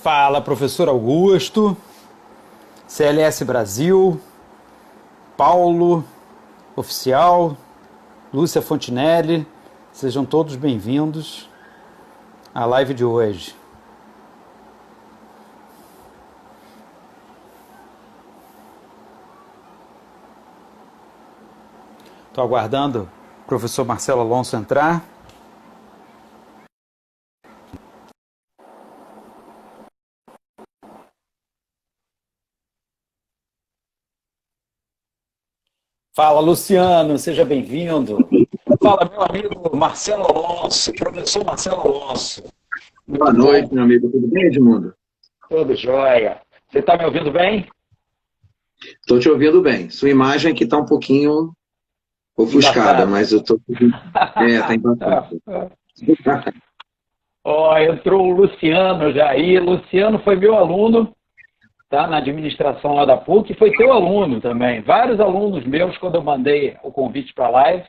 Fala, professor Augusto, CLS Brasil, Paulo, oficial, Lúcia Fontinelli, sejam todos bem-vindos à live de hoje. Estou aguardando o professor Marcelo Alonso entrar. Fala, Luciano, seja bem-vindo. Fala, meu amigo Marcelo Alonso, professor Marcelo Alonso. Boa Muito noite, bom, meu amigo. Tudo bem, Edmundo? tudo jóia. Você está me ouvindo bem? Estou te ouvindo bem. Sua imagem aqui está um pouquinho ofuscada, Embaçada. mas eu estou. Está embaçada. Ó, entrou o Luciano já aí. Luciano foi meu aluno, tá, na administração lá da PUC, e foi teu aluno também. Vários alunos meus, quando eu mandei o convite para a live,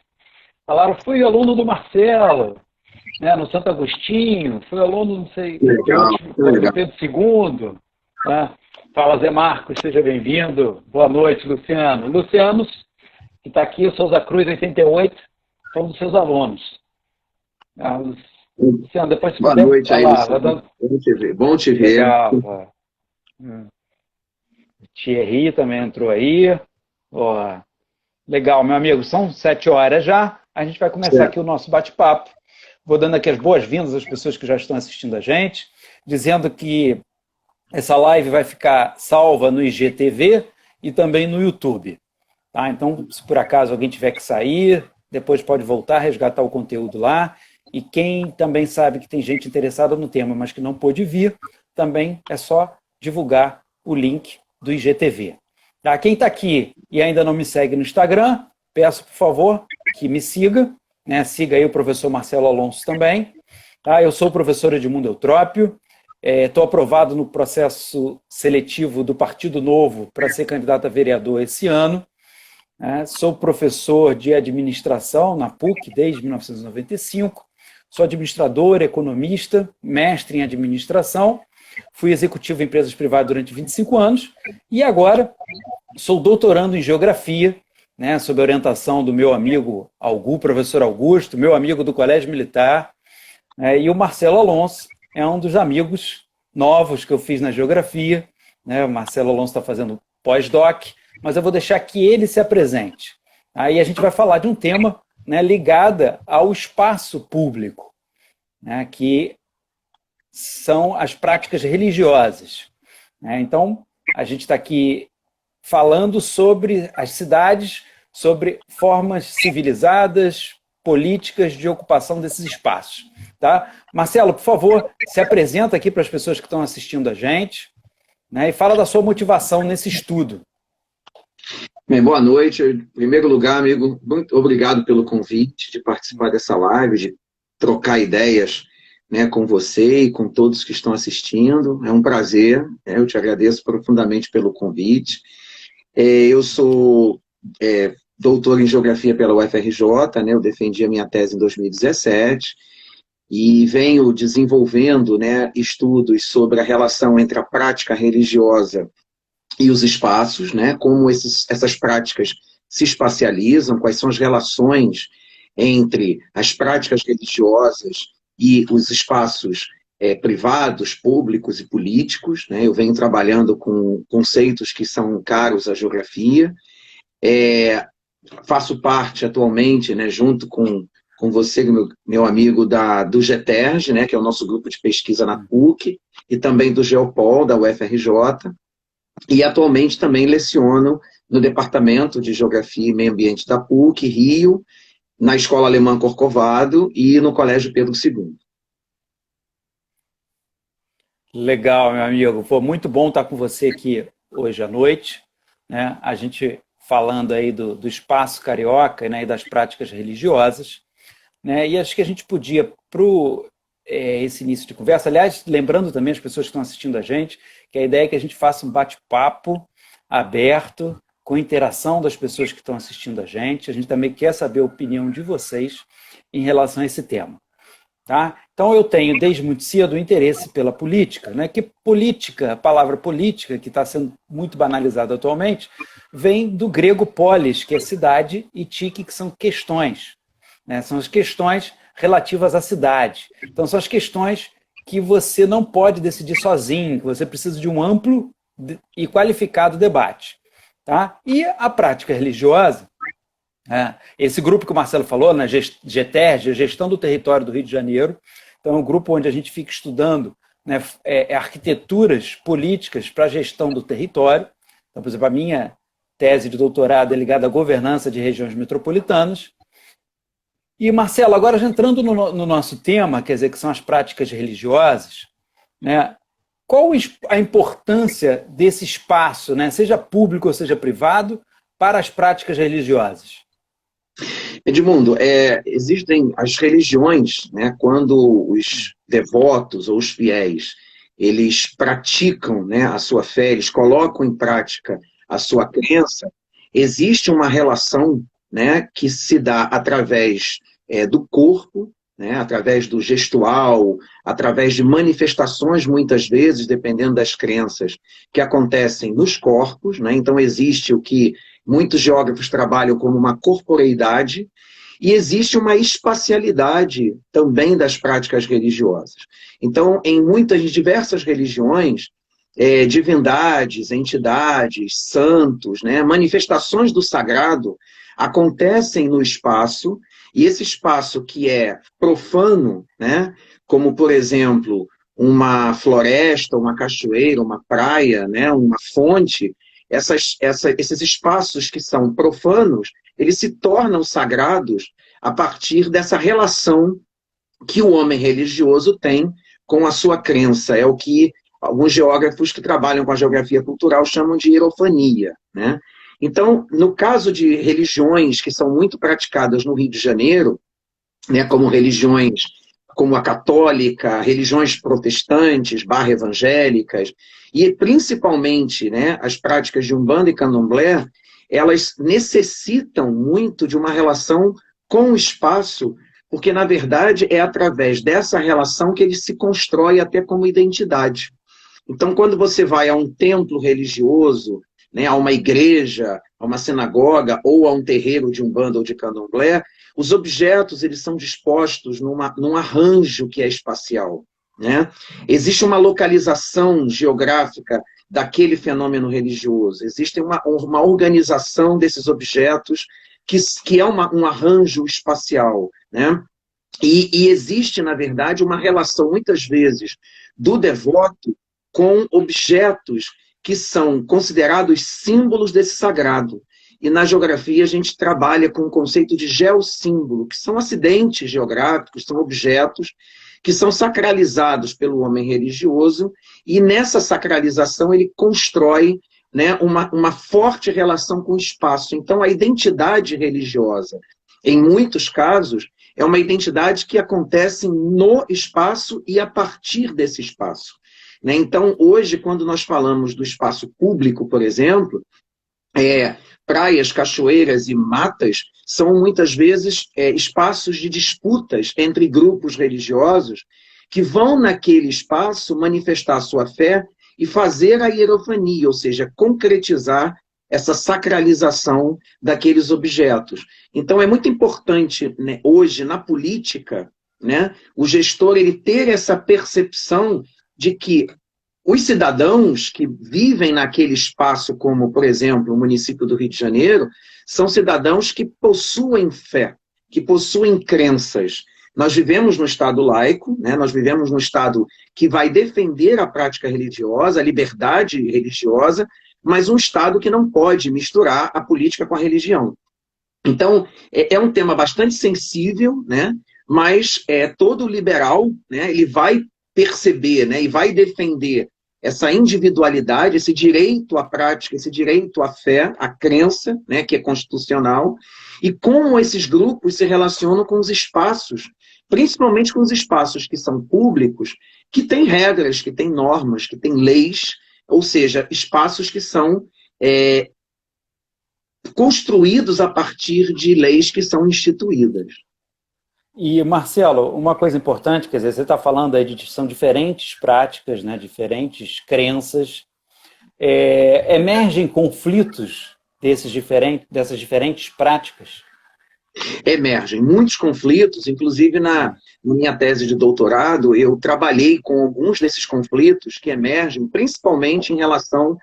falaram, fui aluno do Marcelo, né, no Santo Agostinho, fui aluno, não sei, de Legal, outros, que do legal. Pedro II. Né? Fala, Zé Marcos, seja bem-vindo. Boa noite, Luciano. Luciano, que está aqui, Souza Cruz, 88, foi um dos seus alunos. Ah, Luciano, depois se Boa puder noite aí, falar, vai Luciano. dando... Bom te ver. Bom te ver. Legal. Ó. O Thierry também entrou aí. Ó. Legal, meu amigo, são 7 horas já. A gente vai começar aqui Certo. o nosso bate-papo. Vou dando aqui as boas-vindas às pessoas que já estão assistindo a gente, dizendo que essa live vai ficar salva no IGTV e também no YouTube. Tá? Então, se por acaso alguém tiver que sair, depois pode voltar, resgatar o conteúdo lá. E quem também sabe que tem gente interessada no tema, mas que não pôde vir, também é só divulgar o link do IGTV. Tá? Quem está aqui e ainda não me segue no Instagram, peço, por favor, que me siga. Né? Siga aí o professor Marcelo Alonso também. Tá? Eu sou o professor Edmundo Eutrópio, estou aprovado no processo seletivo do Partido Novo para ser candidato a vereador esse ano. Sou professor de administração na PUC desde 1995, sou administrador, economista, mestre em administração, fui executivo em empresas privadas durante 25 anos e agora sou doutorando em geografia, né, sob a orientação do meu amigo professor Augusto, meu amigo do Colégio Militar, e o Marcelo Alonso é um dos amigos novos que eu fiz na geografia. Né, o Marcelo Alonso está fazendo pós-doc, mas eu vou deixar que ele se apresente. Aí a gente vai falar de um tema, né, ligado ao espaço público, né, que são as práticas religiosas. Né? Então, a gente está aqui falando sobre as cidades, sobre formas civilizadas, políticas de ocupação desses espaços. Tá? Marcelo, por favor, se apresenta aqui para as pessoas que estão assistindo a gente, né, e fala da sua motivação nesse estudo. Bem, boa noite. Em primeiro lugar, amigo, muito obrigado pelo convite de participar dessa live, de trocar ideias, né, com você e com todos que estão assistindo. É um prazer, né? Eu te agradeço profundamente pelo convite. Eu sou doutor em Geografia pela UFRJ, né? Eu defendi a minha tese em 2017 e venho desenvolvendo, né, estudos sobre a relação entre a prática religiosa e os espaços, né? Como essas práticas se espacializam, quais são as relações entre as práticas religiosas e os espaços privados, públicos e políticos. Né? Eu venho trabalhando com conceitos que são caros à geografia. Faço parte atualmente, né, junto com você, meu amigo, do GETERG, né, que é o nosso grupo de pesquisa na PUC, e também do Geopol, da UFRJ, e atualmente também leciono no Departamento de Geografia e Meio Ambiente da PUC, Rio, na Escola Alemã Corcovado e no Colégio Pedro II. Legal, meu amigo. Foi muito bom estar com você aqui hoje à noite, né? A gente falando aí do espaço carioca, né, e das práticas religiosas, né? E acho que a gente podia, para esse início de conversa, aliás, lembrando também as pessoas que estão assistindo a gente, que a ideia é que a gente faça um bate-papo aberto, com interação das pessoas que estão assistindo a gente. A gente também quer saber a opinião de vocês em relação a esse tema. Tá? Então eu tenho desde muito cedo o interesse pela política, né? Que política, a palavra política, que está sendo muito banalizada atualmente, vem do grego polis, que é cidade, e tique, que são questões, né? São as questões relativas à cidade. Então são as questões que você não pode decidir sozinho, que você precisa de um amplo e qualificado debate. Tá? E a prática religiosa, esse grupo que o Marcelo falou, né, GTERG, Gestão do Território do Rio de Janeiro, então é um grupo onde a gente fica estudando, né, arquiteturas políticas para a gestão do território. Então, por exemplo, a minha tese de doutorado é ligada à governança de regiões metropolitanas. E, Marcelo, agora já entrando no nosso tema, quer dizer, que são as práticas religiosas, né, qual a importância desse espaço, né, seja público ou seja privado, para as práticas religiosas? Edmundo, existem as religiões, né, quando os devotos ou os fiéis, eles praticam, né, a sua fé, eles colocam em prática a sua crença, existe uma relação, né, que se dá através do corpo, né, através do gestual, através de manifestações, muitas vezes, dependendo das crenças, que acontecem nos corpos, né, então existe o que muitos geógrafos trabalham como uma corporeidade, e existe uma espacialidade também das práticas religiosas. Então, em muitas, diversas religiões, divindades, entidades, santos, né, manifestações do sagrado acontecem no espaço, e esse espaço que é profano, né, como, por exemplo, uma floresta, uma cachoeira, uma praia, né, uma fonte, esses espaços que são profanos, eles se tornam sagrados a partir dessa relação que o homem religioso tem com a sua crença. É o que alguns geógrafos que trabalham com a geografia cultural chamam de hierofania, né? Então, no caso de religiões que são muito praticadas no Rio de Janeiro, né, como religiões como a católica, religiões protestantes, evangélicas, e principalmente, né, as práticas de Umbanda e Candomblé, elas necessitam muito de uma relação com o espaço, porque, na verdade, é através dessa relação que ele se constrói até como identidade. Então, quando você vai a um templo religioso, né, a uma igreja, a uma sinagoga ou a um terreiro de Umbanda ou de Candomblé, os objetos eles são dispostos num arranjo que é espacial, né? Existe uma localização geográfica daquele fenômeno religioso, existe uma organização desses objetos que é um arranjo espacial, né? E existe, na verdade, uma relação, muitas vezes, do devoto com objetos que são considerados símbolos desse sagrado. E na geografia a gente trabalha com o conceito de geossímbolo, que são acidentes geográficos, são objetos que são sacralizados pelo homem religioso, e nessa sacralização ele constrói, né, uma forte relação com o espaço. Então a identidade religiosa, em muitos casos, é uma identidade que acontece no espaço e a partir desse espaço. Né? Então, hoje, quando nós falamos do espaço público, por exemplo, praias, cachoeiras e matas são muitas vezes espaços de disputas entre grupos religiosos que vão naquele espaço manifestar sua fé e fazer a hierofania, ou seja, concretizar essa sacralização daqueles objetos. Então é muito importante, né, hoje na política, né, o gestor ele ter essa percepção de que os cidadãos que vivem naquele espaço, como, por exemplo, o município do Rio de Janeiro, são cidadãos que possuem fé, que possuem crenças. Nós vivemos no Estado laico, né? Nós vivemos no Estado que vai defender a prática religiosa, a liberdade religiosa, mas um Estado que não pode misturar a política com a religião. Então, é um tema bastante sensível, né? Mas todo liberal, né, ele vai perceber, né, e vai defender essa individualidade, esse direito à prática, esse direito à fé, à crença, né, que é constitucional, e como esses grupos se relacionam com os espaços, principalmente com os espaços que são públicos, que têm regras, que têm normas, que têm leis, ou seja, espaços que são construídos a partir de leis que são instituídas. E, Marcelo, uma coisa importante, quer dizer, você está falando aí são diferentes práticas, né, diferentes crenças, emergem conflitos dessas diferentes práticas? Emergem muitos conflitos, inclusive na minha tese de doutorado, eu trabalhei com alguns desses conflitos que emergem, principalmente em relação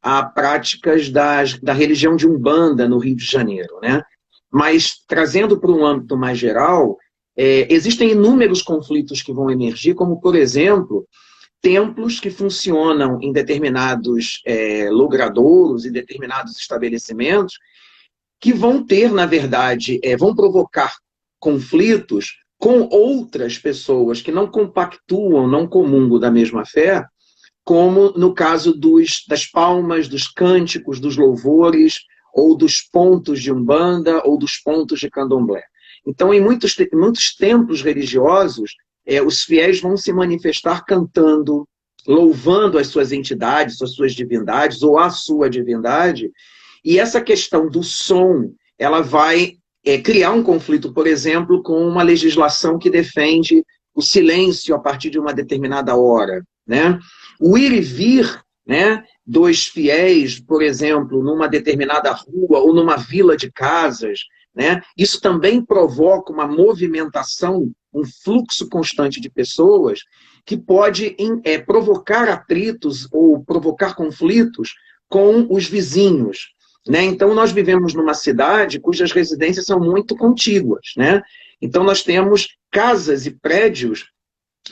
a práticas da religião de Umbanda no Rio de Janeiro, né? Mas, trazendo para um âmbito mais geral, existem inúmeros conflitos que vão emergir, como, por exemplo, templos que funcionam em determinados logradouros, em determinados estabelecimentos, que vão ter, na verdade, vão provocar conflitos com outras pessoas que não compactuam, não comungam da mesma fé, como no caso das palmas, dos cânticos, dos louvores, ou dos pontos de Umbanda, ou dos pontos de Candomblé. Então, em muitos templos religiosos, os fiéis vão se manifestar cantando, louvando as suas entidades, as suas divindades, ou a sua divindade, e essa questão do som, ela vai criar um conflito, por exemplo, com uma legislação que defende o silêncio a partir de uma determinada hora, né? O ir e vir, né, dos fiéis, por exemplo, numa determinada rua ou numa vila de casas, né, isso também provoca uma movimentação, um fluxo constante de pessoas que pode provocar atritos ou provocar conflitos com os vizinhos, né? Então, nós vivemos numa cidade cujas residências são muito contíguas, né? Então, nós temos casas e prédios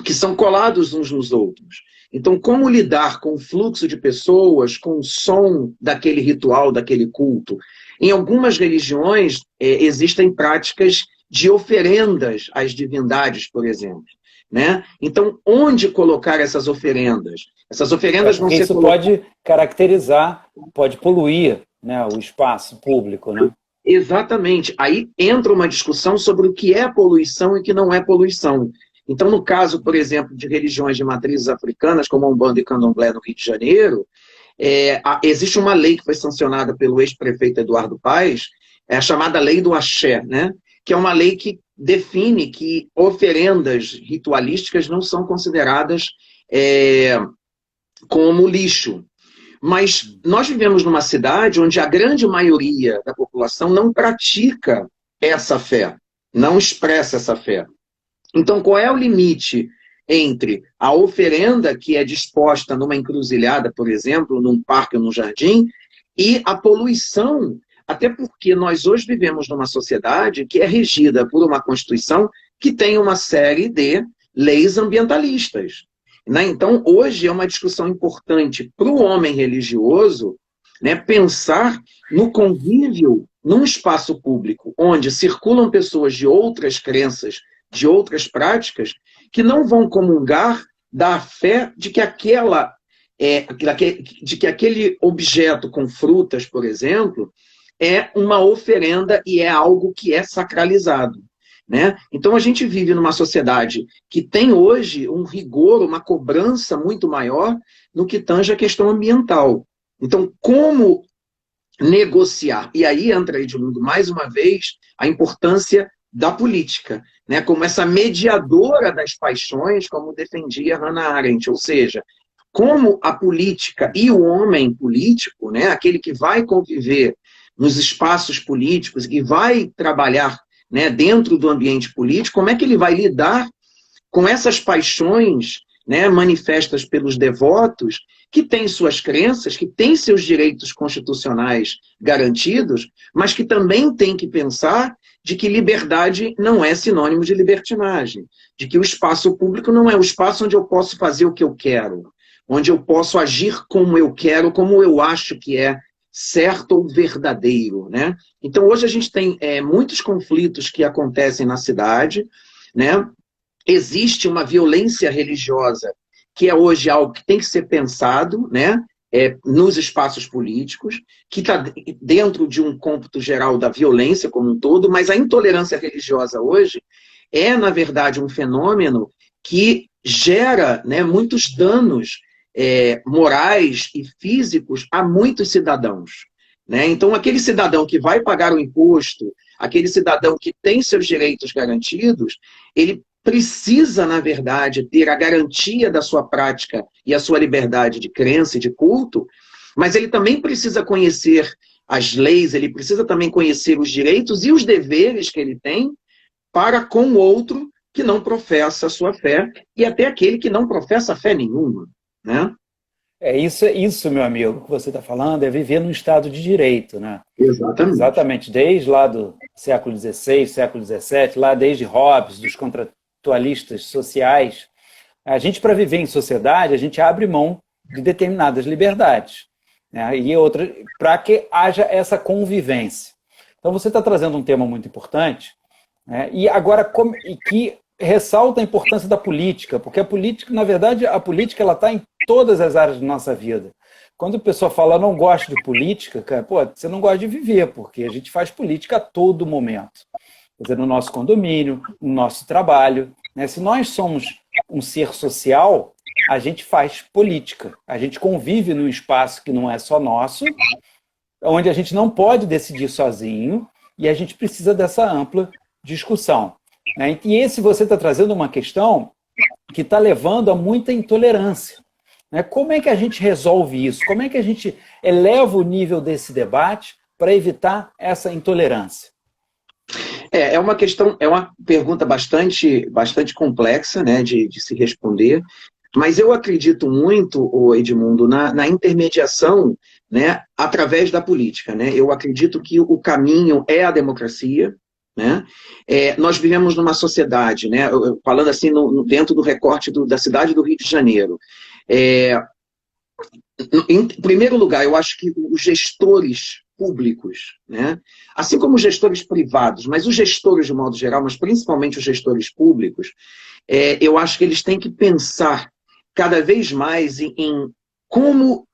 que são colados uns nos outros. Então, como lidar com o fluxo de pessoas, com o som daquele ritual, daquele culto? Em algumas religiões, existem práticas de oferendas às divindades, por exemplo, né? Então, onde colocar essas oferendas? Essas oferendas vão ser... Isso pode caracterizar, pode poluir, né, o espaço público, né? Exatamente. Aí entra uma discussão sobre o que é poluição e o que não é poluição. Então, no caso, por exemplo, de religiões de matrizes africanas, como a Umbanda e Candomblé no Rio de Janeiro, existe uma lei que foi sancionada pelo ex-prefeito Eduardo Paes, a chamada Lei do Axé, né? Que é uma lei que define que oferendas ritualísticas não são consideradas como lixo. Mas nós vivemos numa cidade onde a grande maioria da população não pratica essa fé, não expressa essa fé. Então, qual é o limite entre a oferenda que é disposta numa encruzilhada, por exemplo, num parque ou num jardim, e a poluição? Até porque nós hoje vivemos numa sociedade que é regida por uma Constituição que tem uma série de leis ambientalistas, né? Então, hoje é uma discussão importante para o homem religioso, né, pensar no convívio num espaço público onde circulam pessoas de outras crenças, de outras práticas, que não vão comungar da fé de que aquele objeto com frutas, por exemplo, é uma oferenda e é algo que é sacralizado, né? Então, a gente vive numa sociedade que tem hoje um rigor, uma cobrança muito maior no que tange a questão ambiental. Então, como negociar? E aí entra, Edmundo, mais uma vez, a importância da política, né? Como essa mediadora das paixões, como defendia Hannah Arendt, ou seja, como a política e o homem político, né, aquele que vai conviver nos espaços políticos e vai trabalhar, né, dentro do ambiente político, como é que ele vai lidar com essas paixões, né, manifestas pelos devotos, que têm suas crenças, que têm seus direitos constitucionais garantidos, mas que também têm que pensar de que liberdade não é sinônimo de libertinagem, de que o espaço público não é o espaço onde eu posso fazer o que eu quero, onde eu posso agir como eu quero, como eu acho que é certo ou verdadeiro, né? Então, hoje a gente tem muitos conflitos que acontecem na cidade, né? Existe uma violência religiosa que é hoje algo que tem que ser pensado, né? Nos espaços políticos, que está dentro de um cômputo geral da violência como um todo, mas a intolerância religiosa hoje é, na verdade, um fenômeno que gera, né, muitos danos morais e físicos a muitos cidadãos, né? Então, aquele cidadão que vai pagar o imposto, aquele cidadão que tem seus direitos garantidos, ele precisa, na verdade, ter a garantia da sua prática e a sua liberdade de crença e de culto, mas ele também precisa conhecer as leis, ele precisa também conhecer os direitos e os deveres que ele tem para com o outro que não professa a sua fé e até aquele que não professa fé nenhuma, né? Isso, meu amigo, que você está falando, é viver num Estado de Direito, né? Exatamente. Exatamente, desde lá do século XVI, século XVII, lá desde Hobbes, dos contratualistas sociais, a gente, para viver em sociedade, a gente abre mão de determinadas liberdades, né? E outra, para que haja essa convivência. Então, você está trazendo um tema muito importante, né? E agora, e que ressalta a importância da política, porque a política, na verdade, a política ela está em todas as áreas da nossa vida. Quando a pessoa fala, não gosto de política, cara, pô, você não gosta de viver, porque a gente faz política a todo momento. Quer dizer, no nosso condomínio, no nosso trabalho, né? Se nós somos um ser social, a gente faz política. A gente convive num espaço que não é só nosso, onde a gente não pode decidir sozinho, e a gente precisa dessa ampla discussão, né? E esse você está trazendo uma questão que está levando a muita intolerância, né? Como é que a gente resolve isso? Como é que a gente eleva o nível desse debate para evitar essa intolerância? É uma questão, é uma pergunta bastante complexa, né, de se responder, mas eu acredito muito, Edmundo, na intermediação, né, através da política, né? Eu acredito que o caminho é a democracia, né? Nós vivemos numa sociedade, né, falando assim dentro do recorte da cidade do Rio de Janeiro. Em primeiro lugar, eu acho que os gestores públicos, né, assim como os gestores privados, mas os gestores de modo geral, mas principalmente os gestores públicos, eu acho que eles têm que pensar cada vez mais em como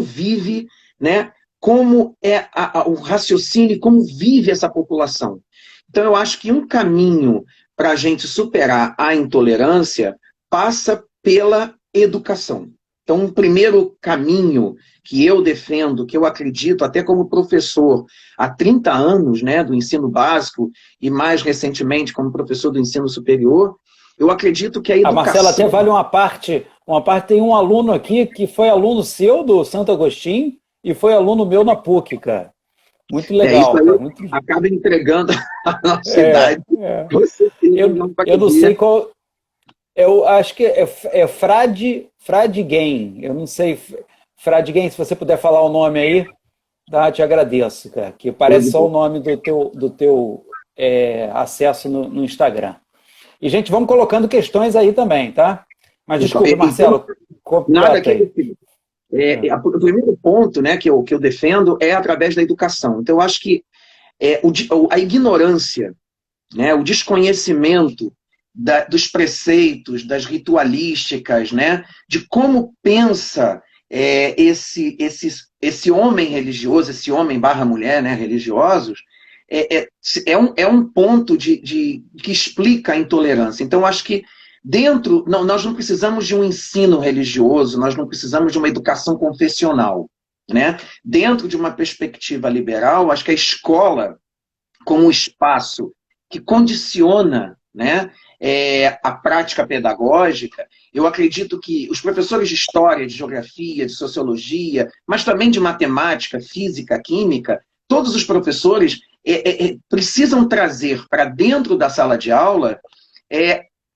vive, né, como é o raciocínio, como vive essa população. Então, eu acho que um caminho para a gente superar a intolerância passa pela educação. Então, um primeiro caminho que eu defendo, que eu acredito, até como professor há 30 anos, né, do ensino básico e mais recentemente como professor do ensino superior, eu acredito que a educação... Marcelo, até vale uma parte, tem um aluno aqui que foi aluno seu do Santo Agostinho e foi aluno meu na PUC, cara. Muito legal, isso aí, cara. Muito... acaba entregando a nossa idade. Eu não sei qual... Eu acho que é Fradiguem. Eu não sei, Fradiguem, se você puder falar o nome aí, tá? Te agradeço, cara. Que parece só o nome do teu acesso no Instagram. E, gente, vamos colocando questões aí também, tá? Mas desculpa, Marcelo. Nada que... O primeiro ponto, né, que eu defendo é através da educação. Então, eu acho que a ignorância, né, o desconhecimento dos preceitos, das ritualísticas, né, de como pensa esse homem religioso, esse homem / mulher, né, religiosos, é um ponto que explica a intolerância. Então, acho que nós não precisamos de um ensino religioso, nós não precisamos de uma educação confessional, né? Dentro de uma perspectiva liberal, acho que a escola, como um espaço que condiciona, né, a prática pedagógica, eu acredito que os professores de história, de geografia, de sociologia, mas também de matemática, física, química, todos os professores precisam trazer para dentro da sala de aula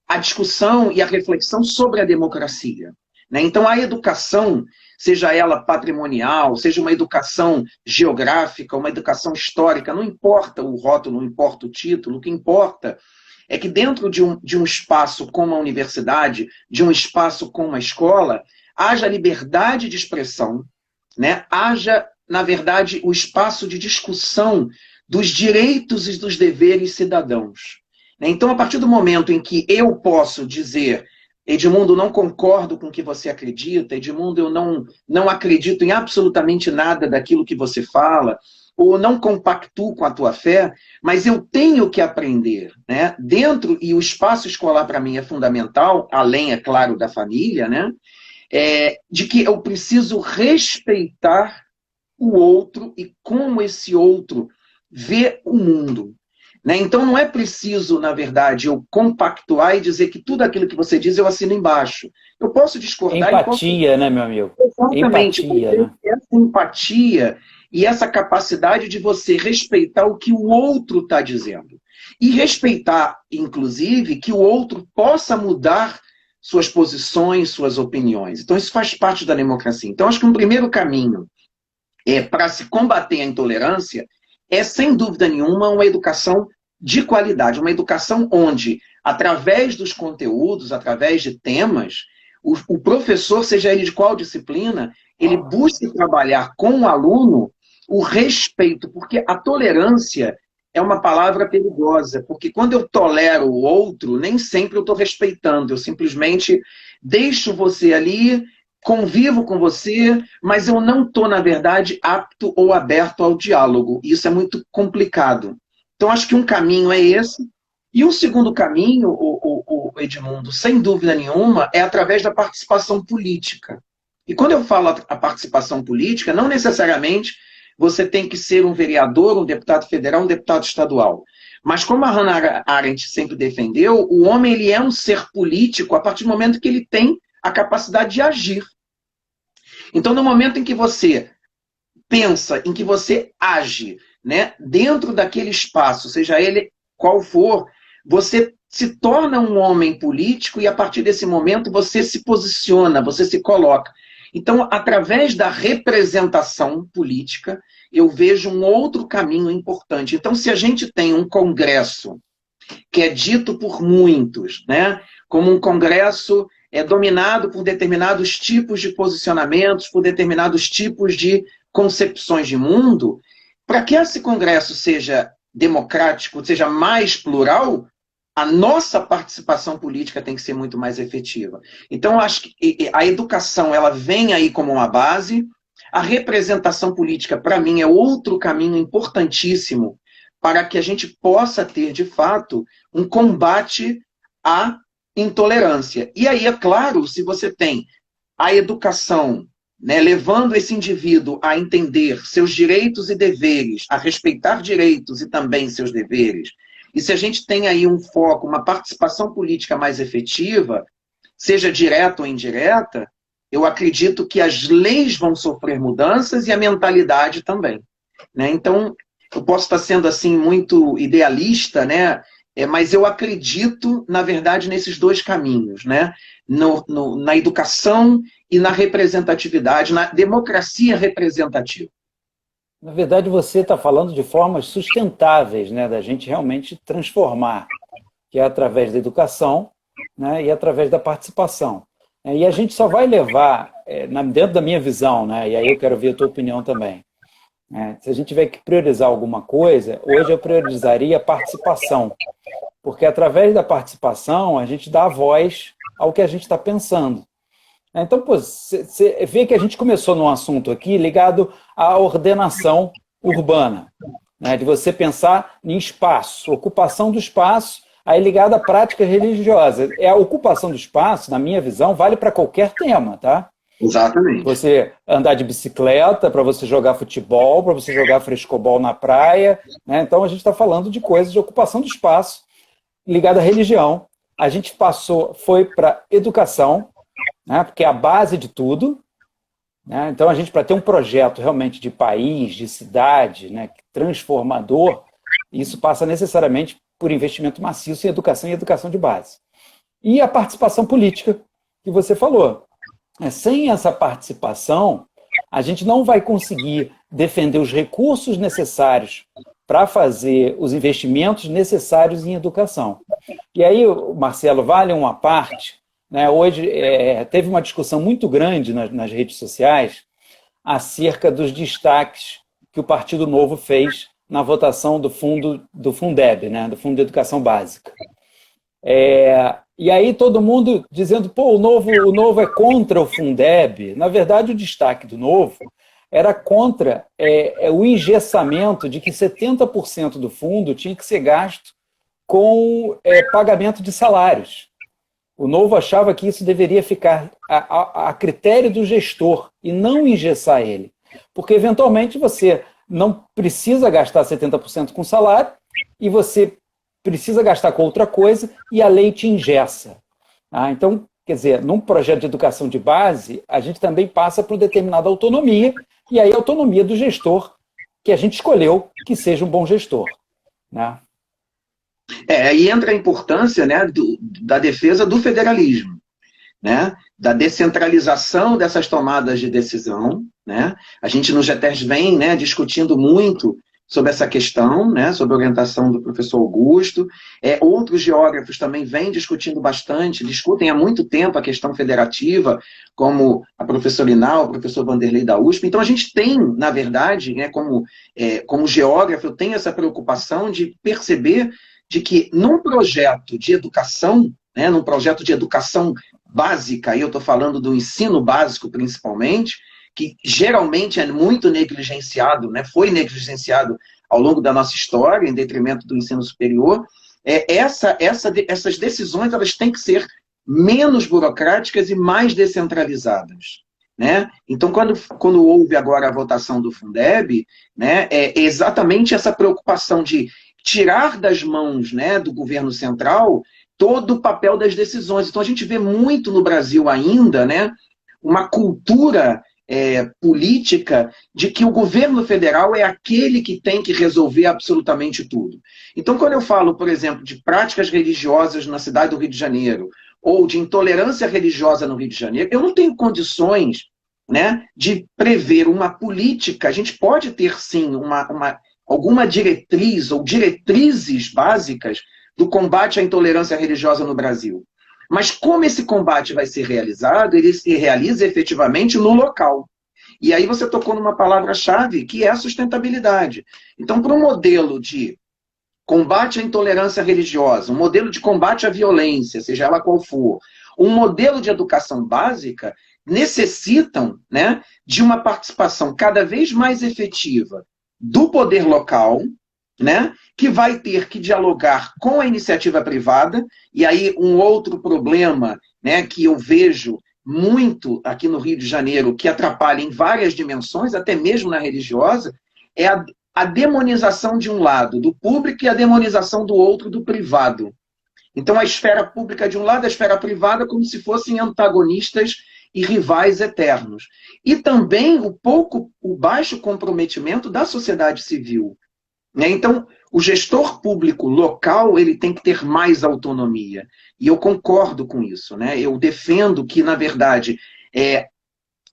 a discussão e a reflexão sobre a democracia, né? Então, a educação, seja ela patrimonial, seja uma educação geográfica, uma educação histórica, não importa o rótulo, não importa o título, o que importa é que dentro de um espaço como a universidade, de um espaço como a escola, haja liberdade de expressão, né? Haja, na verdade, o espaço de discussão dos direitos e dos deveres cidadãos. Então, a partir do momento em que eu posso dizer, Edmundo, não concordo com o que você acredita, Edmundo, eu não acredito em absolutamente nada daquilo que você fala, ou não compactuo com a tua fé, mas eu tenho que aprender, né? Dentro, e o espaço escolar para mim é fundamental, além, é claro, da família, né? De que eu preciso respeitar o outro e como esse outro vê o mundo. Né? Então não é preciso, na verdade, eu compactuar e dizer que tudo aquilo que você diz eu assino embaixo. Eu posso discordar e posso... Empatia, né, meu amigo? Exatamente. Empatia, né? Essa empatia e essa capacidade de você respeitar o que o outro está dizendo. E respeitar, inclusive, que o outro possa mudar suas posições, suas opiniões. Então, isso faz parte da democracia. Então, acho que um primeiro caminho para se combater a intolerância é, sem dúvida nenhuma, uma educação de qualidade, uma educação onde, através dos conteúdos, através de temas, o professor, seja ele de qual disciplina, ele busque trabalhar com o aluno o respeito, porque a tolerância é uma palavra perigosa, porque quando eu tolero o outro, nem sempre eu estou respeitando, eu simplesmente deixo você ali, convivo com você, mas eu não estou, na verdade, apto ou aberto ao diálogo. Isso é muito complicado. Então, acho que um caminho é esse. E um segundo caminho, o Edmundo, sem dúvida nenhuma, é através da participação política. E quando eu falo a participação política, não necessariamente você tem que ser um vereador, um deputado federal, um deputado estadual. Mas como a Hannah Arendt sempre defendeu, o homem ele é um ser político a partir do momento que ele tem a capacidade de agir. Então, no momento em que você pensa, em que você age, né, dentro daquele espaço, seja ele qual for, você se torna um homem político e, a partir desse momento, você se posiciona, você se coloca. Então, através da representação política, eu vejo um outro caminho importante. Então, se a gente tem um congresso que é dito por muitos, né, como um congresso dominado por determinados tipos de posicionamentos, por determinados tipos de concepções de mundo, para que esse congresso seja democrático, seja mais plural, a nossa participação política tem que ser muito mais efetiva. Então, eu acho que a educação ela vem aí como uma base, a representação política, para mim, é outro caminho importantíssimo para que a gente possa ter, de fato, um combate à intolerância. E aí, é claro, se você tem a educação, né, levando esse indivíduo a entender seus direitos e deveres, a respeitar direitos e também seus deveres, e se a gente tem aí um foco, uma participação política mais efetiva, seja direta ou indireta, eu acredito que as leis vão sofrer mudanças e a mentalidade também. Né? Então, eu posso estar sendo assim muito idealista, né? Mas eu acredito, na verdade, nesses dois caminhos, né? Na educação e na representatividade, na democracia representativa. Na verdade, você está falando de formas sustentáveis, né, da gente realmente transformar, que é através da educação, né, e através da participação. E a gente só vai levar, dentro da minha visão, né, e aí eu quero ver a tua opinião também, se a gente tiver que priorizar alguma coisa, hoje eu priorizaria a participação, porque através da participação a gente dá voz ao que a gente está pensando. Então, você vê que a gente começou num assunto aqui ligado à ordenação urbana, né? De você pensar em espaço, ocupação do espaço, aí ligado à prática religiosa. A ocupação do espaço, na minha visão, vale para qualquer tema, tá? Exatamente. Você andar de bicicleta, para você jogar futebol, para você jogar frescobol na praia, né? Então, a gente está falando de coisas de ocupação do espaço ligada à religião. A gente foi para educação, né, porque é a base de tudo. Né? Então, a gente, para ter um projeto realmente de país, de cidade, né, transformador, isso passa necessariamente por investimento maciço em educação e educação de base. E a participação política, que você falou. Sem essa participação, a gente não vai conseguir defender os recursos necessários para fazer os investimentos necessários em educação. E aí, Marcelo, vale uma parte, né? Hoje teve uma discussão muito grande nas redes sociais acerca dos destaques que o Partido Novo fez na votação do Fundeb, né? Do Fundo de Educação Básica. E aí todo mundo dizendo, pô, o novo é contra o Fundeb. Na verdade, o destaque do Novo era contra o engessamento de que 70% do fundo tinha que ser gasto com pagamento de salários. O Novo achava que isso deveria ficar a critério do gestor e não engessar ele. Porque, eventualmente, você não precisa gastar 70% com salário e você precisa gastar com outra coisa e a lei te engessa. Então, quer dizer, num projeto de educação de base, a gente também passa por determinada autonomia, e aí a autonomia do gestor, que a gente escolheu que seja um bom gestor. Né? Aí entra a importância, né, da defesa do federalismo, né, da descentralização dessas tomadas de decisão. Né? A gente no GETES vem, né, discutindo muito sobre essa questão, né, sobre a orientação do professor Augusto. Outros geógrafos também vêm discutindo bastante, discutem há muito tempo a questão federativa, como a professora Inal, o professor Vanderlei da USP. Então a gente tem, na verdade, né, como geógrafo, eu tenho essa preocupação de perceber de que num projeto de educação, né, num projeto de educação básica, aí eu estou falando do ensino básico principalmente, que geralmente é muito negligenciado, né, foi negligenciado ao longo da nossa história, em detrimento do ensino superior, essas decisões elas têm que ser menos burocráticas e mais descentralizadas. Né? Então, quando houve agora a votação do Fundeb, né, é exatamente essa preocupação de tirar das mãos, né, do governo central todo o papel das decisões. Então, a gente vê muito no Brasil ainda, né, uma cultura política de que o governo federal é aquele que tem que resolver absolutamente tudo. Então, quando eu falo, por exemplo, de práticas religiosas na cidade do Rio de Janeiro, ou de intolerância religiosa no Rio de Janeiro, eu não tenho condições, né, de prever uma política. A gente pode ter, sim, alguma diretriz ou diretrizes básicas do combate à intolerância religiosa no Brasil. Mas como esse combate vai ser realizado, ele se realiza efetivamente no local. E aí você tocou numa palavra-chave, que é a sustentabilidade. Então, para um modelo de combate à intolerância religiosa, um modelo de combate à violência, seja ela qual for, um modelo de educação básica, necessitam, né, de uma participação cada vez mais efetiva do poder local, né, que vai ter que dialogar com a iniciativa privada. E aí um outro problema, né, que eu vejo muito aqui no Rio de Janeiro, que atrapalha em várias dimensões, até mesmo na religiosa, é a demonização de um lado do público e a demonização do outro do privado. Então a esfera pública de um lado, a esfera privada, como se fossem antagonistas e rivais eternos. E também o baixo comprometimento da sociedade civil. Então, o gestor público local ele tem que ter mais autonomia. E eu concordo com isso. Né? Eu defendo que, na verdade,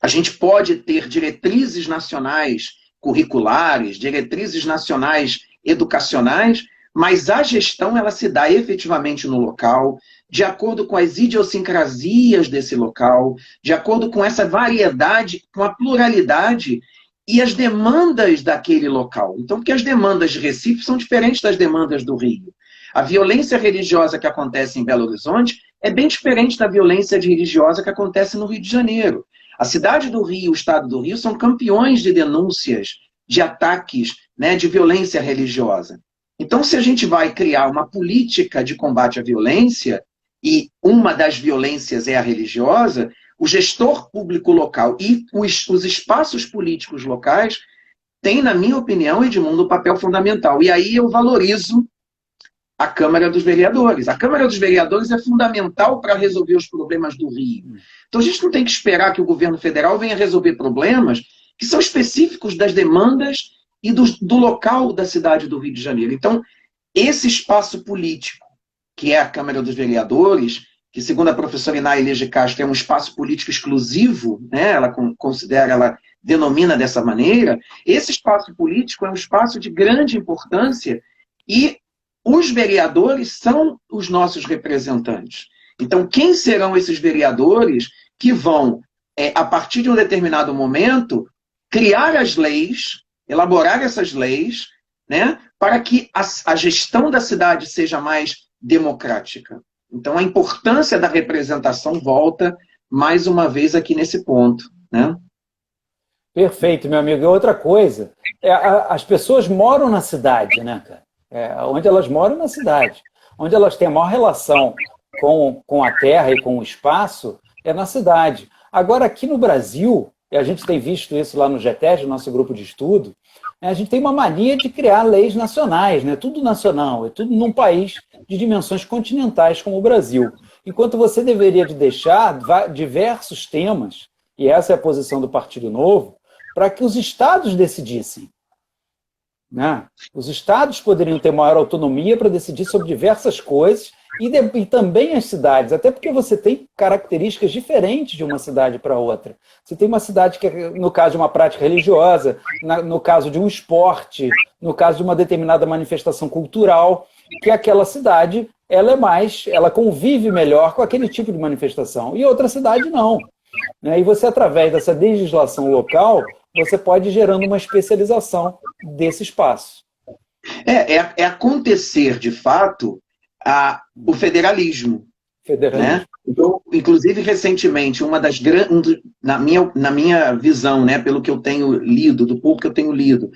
a gente pode ter diretrizes nacionais curriculares, diretrizes nacionais educacionais, mas a gestão ela se dá efetivamente no local, de acordo com as idiosincrasias desse local, de acordo com essa variedade, com a pluralidade e as demandas daquele local. Então, porque as demandas de Recife são diferentes das demandas do Rio. A violência religiosa que acontece em Belo Horizonte é bem diferente da violência religiosa que acontece no Rio de Janeiro. A cidade do Rio, o estado do Rio, são campeões de denúncias, de ataques, né, de violência religiosa. Então, se a gente vai criar uma política de combate à violência, e uma das violências é a religiosa, o gestor público local e os espaços políticos locais têm, na minha opinião, Edmundo, um papel fundamental. E aí eu valorizo a Câmara dos Vereadores. A Câmara dos Vereadores é fundamental para resolver os problemas do Rio. Então a gente não tem que esperar que o governo federal venha resolver problemas que são específicos das demandas e do local da cidade do Rio de Janeiro. Então, esse espaço político, que é a Câmara dos Vereadores, que segundo a professora Inália de Castro é um espaço político exclusivo, né? Ela considera, ela denomina dessa maneira, esse espaço político é um espaço de grande importância e os vereadores são os nossos representantes. Então, quem serão esses vereadores que vão, a partir de um determinado momento, criar as leis, elaborar essas leis, né, para que a gestão da cidade seja mais democrática? Então, a importância da representação volta mais uma vez aqui nesse ponto. Né? Perfeito, meu amigo. E outra coisa, as pessoas moram na cidade, né, cara? Onde elas moram na cidade. Onde elas têm a maior relação com a terra e com o espaço é na cidade. Agora, aqui no Brasil, e a gente tem visto isso lá no GETES, no nosso grupo de estudo, A gente tem uma mania de criar leis nacionais, né? Tudo nacional, é tudo num país de dimensões continentais como o Brasil. Enquanto você deveria de deixar diversos temas, e essa é a posição do Partido Novo, para que os estados decidissem. Né? Os estados poderiam ter maior autonomia para decidir sobre diversas coisas e também as cidades, até porque você tem características diferentes de uma cidade para outra. Você tem uma cidade que, no caso de uma prática religiosa, no caso de um esporte, no caso de uma determinada manifestação cultural, que aquela cidade ela convive melhor com aquele tipo de manifestação, e outra cidade não. Né? E você, através dessa legislação local, você pode ir gerando uma especialização desse espaço. É acontecer, de fato, o federalismo. Né? Então, inclusive, recentemente, na minha visão, né, pelo que eu tenho lido, do pouco que eu tenho lido,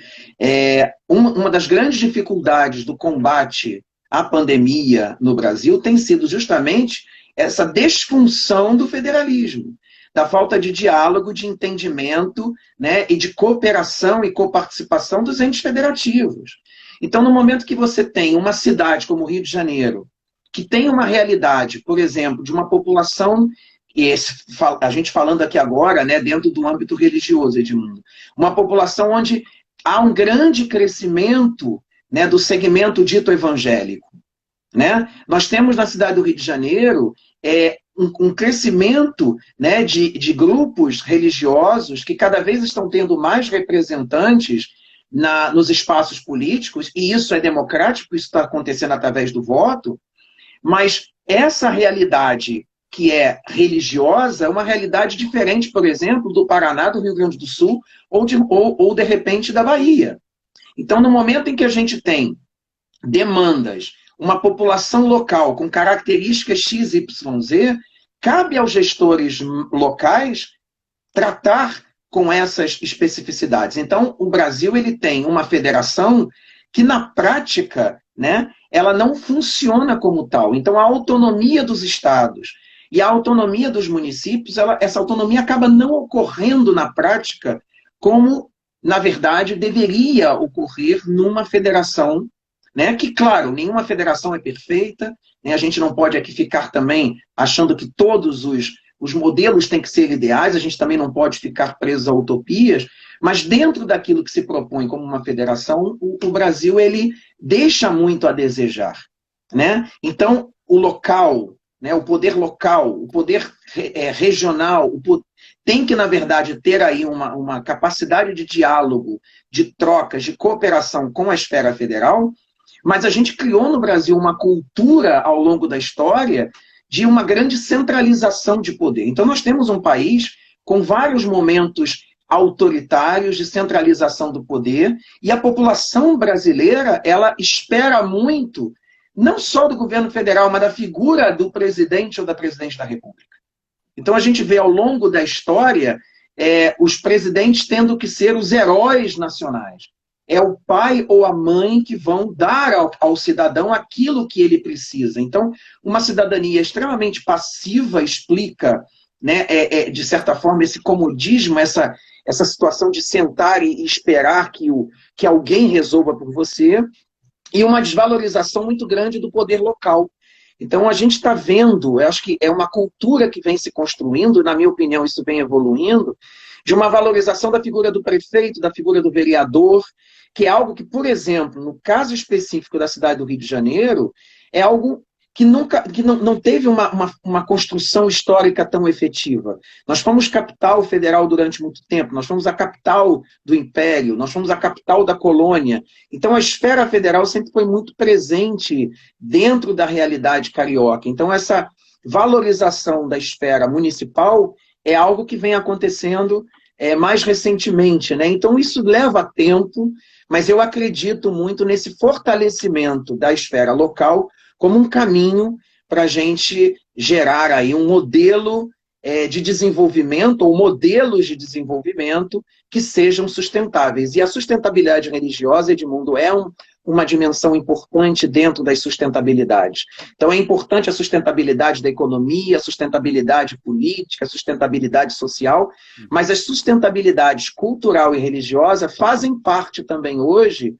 uma das grandes dificuldades do combate à pandemia no Brasil tem sido justamente essa desfunção do federalismo, da falta de diálogo, de entendimento, né, e de cooperação e coparticipação dos entes federativos. Então, no momento que você tem uma cidade como o Rio de Janeiro, que tem uma realidade, por exemplo, de uma população, a gente falando aqui agora, né, dentro do âmbito religioso, Edmundo, uma população onde há um grande crescimento, né, do segmento dito evangélico. Né? Nós temos na cidade do Rio de Janeiro um crescimento, né, de grupos religiosos que cada vez estão tendo mais representantes nos espaços políticos, e isso é democrático, isso está acontecendo através do voto, mas essa realidade que é religiosa é uma realidade diferente, por exemplo, do Paraná, do Rio Grande do Sul, ou de repente da Bahia. Então, no momento em que a gente tem demandas, uma população local com características XYZ, cabe aos gestores locais tratar com essas especificidades. Então, o Brasil ele tem uma federação que, na prática, né, ela não funciona como tal. Então, a autonomia dos estados e a autonomia dos municípios, essa autonomia acaba não ocorrendo na prática como, na verdade, deveria ocorrer numa federação, né, que, claro, nenhuma federação é perfeita, né, a gente não pode aqui ficar também achando que todos os modelos têm que ser ideais, a gente também não pode ficar preso a utopias, mas dentro daquilo que se propõe como uma federação, o Brasil ele deixa muito a desejar. Né? Então, o local, né, o poder local, o poder regional, tem que, na verdade, ter aí uma capacidade de diálogo, de trocas, de cooperação com a esfera federal, mas a gente criou no Brasil uma cultura ao longo da história de uma grande centralização de poder. Então, nós temos um país com vários momentos autoritários de centralização do poder, e a população brasileira, ela espera muito, não só do governo federal, mas da figura do presidente ou da presidente da República. Então, a gente vê ao longo da história os presidentes tendo que ser os heróis nacionais. É o pai ou a mãe que vão dar ao cidadão aquilo que ele precisa. Então, uma cidadania extremamente passiva explica, né, de certa forma, esse comodismo, essa situação de sentar e esperar que alguém resolva por você, e uma desvalorização muito grande do poder local. Então, a gente está vendo, eu acho que é uma cultura que vem se construindo, na minha opinião, isso vem evoluindo, de uma valorização da figura do prefeito, da figura do vereador, que é algo que, por exemplo, no caso específico da cidade do Rio de Janeiro, é algo que não teve uma construção histórica tão efetiva. Nós fomos capital federal durante muito tempo, nós fomos a capital do Império, nós fomos a capital da colônia. Então, a esfera federal sempre foi muito presente dentro da realidade carioca. Então, essa valorização da esfera municipal é algo que vem acontecendo mais recentemente, né? Então, isso leva tempo, mas eu acredito muito nesse fortalecimento da esfera local como um caminho para a gente gerar aí um modelo de desenvolvimento ou modelos de desenvolvimento que sejam sustentáveis. E a sustentabilidade religiosa, Edmundo, é uma dimensão importante dentro das sustentabilidades. Então é importante a sustentabilidade da economia, a sustentabilidade política, a sustentabilidade social, mas as sustentabilidades cultural e religiosa fazem parte também hoje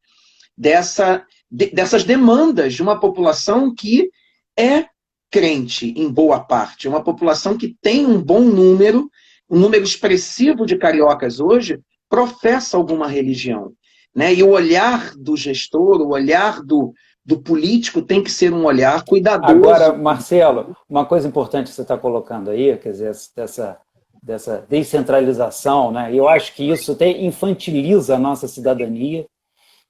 dessas demandas de uma população que é crente, em boa parte. Uma população que tem um bom número, um número expressivo de cariocas hoje, professa alguma religião. Né? E o olhar do gestor, o olhar do político tem que ser um olhar cuidadoso. Agora, Marcelo, uma coisa importante que você está colocando aí, quer dizer, dessa descentralização, né? Eu acho que isso até infantiliza a nossa cidadania.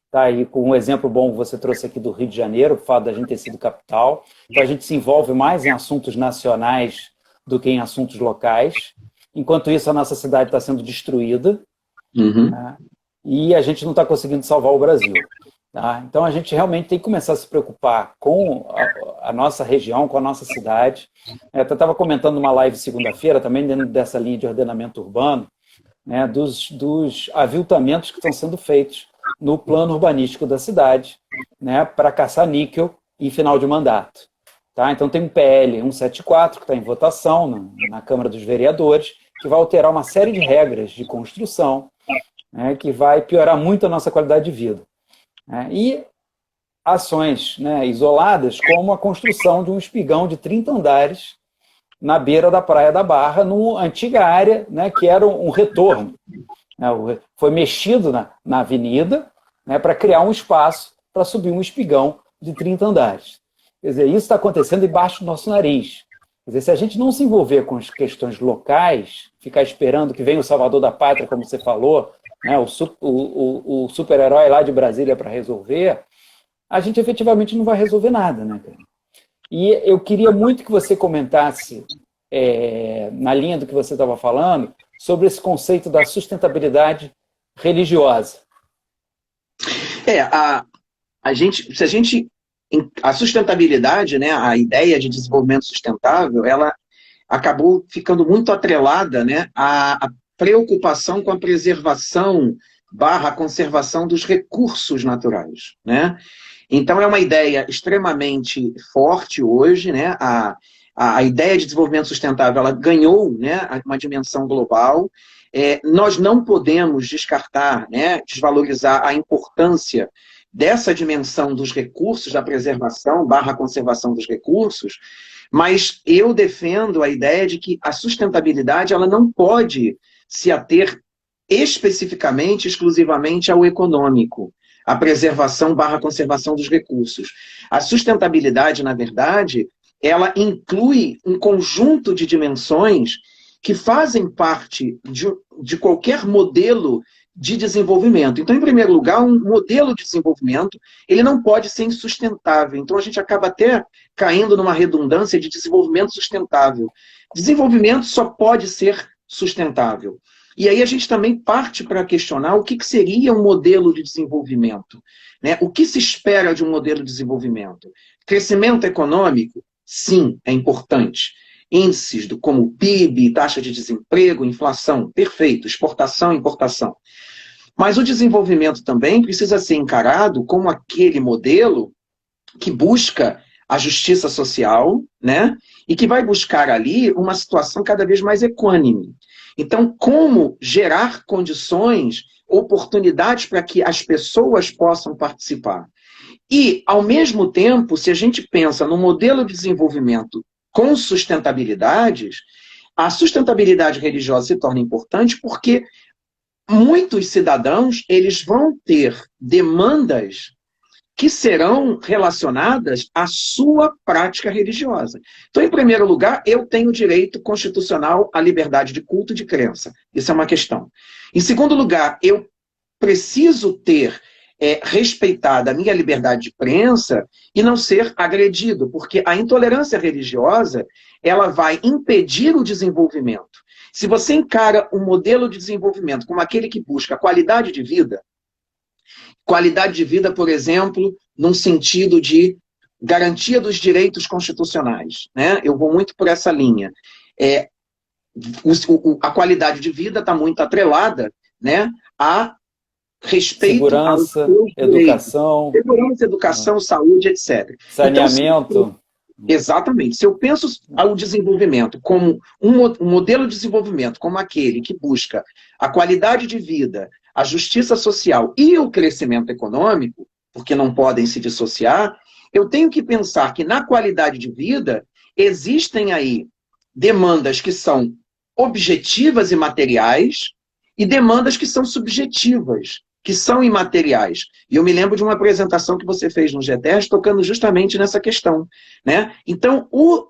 Tá, e com um exemplo bom que você trouxe aqui do Rio de Janeiro, o fato da gente ter sido capital. Então a gente se envolve mais em assuntos nacionais do que em assuntos locais. Enquanto isso, a nossa cidade está sendo destruída. Né? E a gente não está conseguindo salvar o Brasil. Tá? Então a gente realmente tem que começar a se preocupar com a nossa região, com a nossa cidade. Eu estava comentando numa live segunda-feira, também dentro dessa linha de ordenamento urbano, né, dos aviltamentos que estão sendo feitos no plano urbanístico da cidade, né, para caçar níquel em final de mandato. Tá? Então tem um PL 174 que está em votação na Câmara dos Vereadores, que vai alterar uma série de regras de construção, né, que vai piorar muito a nossa qualidade de vida. Né? E ações, né, isoladas, como a construção de um espigão de 30 andares na beira da Praia da Barra, numa antiga área, né, que era um retorno. Foi mexido na avenida, né, para criar um espaço para subir um espigão de 30 andares. Quer dizer, isso está acontecendo embaixo do nosso nariz. Quer dizer, se a gente não se envolver com as questões locais, ficar esperando que venha o salvador da pátria, como você falou, né, o super-herói lá de Brasília para resolver, a gente efetivamente não vai resolver nada. Né, cara? E eu queria muito que você comentasse, na linha do que você estava falando, sobre esse conceito da sustentabilidade religiosa. A sustentabilidade, né, a ideia de desenvolvimento sustentável, ela acabou ficando muito atrelada, né, à preocupação com a preservação / conservação dos recursos naturais. Né? Então é uma ideia extremamente forte hoje, né? A ideia de desenvolvimento sustentável ela ganhou, né, uma dimensão global. Nós não podemos descartar, né, desvalorizar a importância dessa dimensão dos recursos, da preservação / conservação dos recursos, mas eu defendo a ideia de que a sustentabilidade ela não pode se ater especificamente, exclusivamente ao econômico, a preservação / conservação dos recursos. A sustentabilidade, na verdade, ela inclui um conjunto de dimensões que fazem parte de qualquer modelo de desenvolvimento. Então, em primeiro lugar, um modelo de desenvolvimento, ele não pode ser insustentável. Então, a gente acaba até caindo numa redundância de desenvolvimento sustentável. Desenvolvimento só pode ser sustentável. E aí a gente também parte para questionar o que seria um modelo de desenvolvimento. Né? O que se espera de um modelo de desenvolvimento? Crescimento econômico? Sim, é importante. Índices como PIB, taxa de desemprego, inflação, perfeito, exportação, importação. Mas o desenvolvimento também precisa ser encarado como aquele modelo que busca a justiça social, né? E que vai buscar ali uma situação cada vez mais equânime. Então, como gerar condições, oportunidades para que as pessoas possam participar? E, ao mesmo tempo, se a gente pensa no modelo de desenvolvimento com sustentabilidades, a sustentabilidade religiosa se torna importante porque muitos cidadãos eles vão ter demandas que serão relacionadas à sua prática religiosa. Então, em primeiro lugar, eu tenho direito constitucional à liberdade de culto e de crença. Isso é uma questão. Em segundo lugar, eu preciso ter respeitada a minha liberdade de crença e não ser agredido, porque a intolerância religiosa ela vai impedir o desenvolvimento. Se você encara um modelo de desenvolvimento como aquele que busca qualidade de vida, por exemplo, num sentido de garantia dos direitos constitucionais, né? Eu vou muito por essa linha. A qualidade de vida está muito atrelada, né, a respeito segurança, educação, segurança, educação, saúde, etc. saneamento. Então, exatamente. Se eu penso o desenvolvimento como um modelo de desenvolvimento como aquele que busca a qualidade de vida, a justiça social e o crescimento econômico, porque não podem se dissociar, eu tenho que pensar que na qualidade de vida existem aí demandas que são objetivas e materiais e demandas que são subjetivas, que são imateriais. E eu me lembro de uma apresentação que você fez no GTS tocando justamente nessa questão, né? Então, o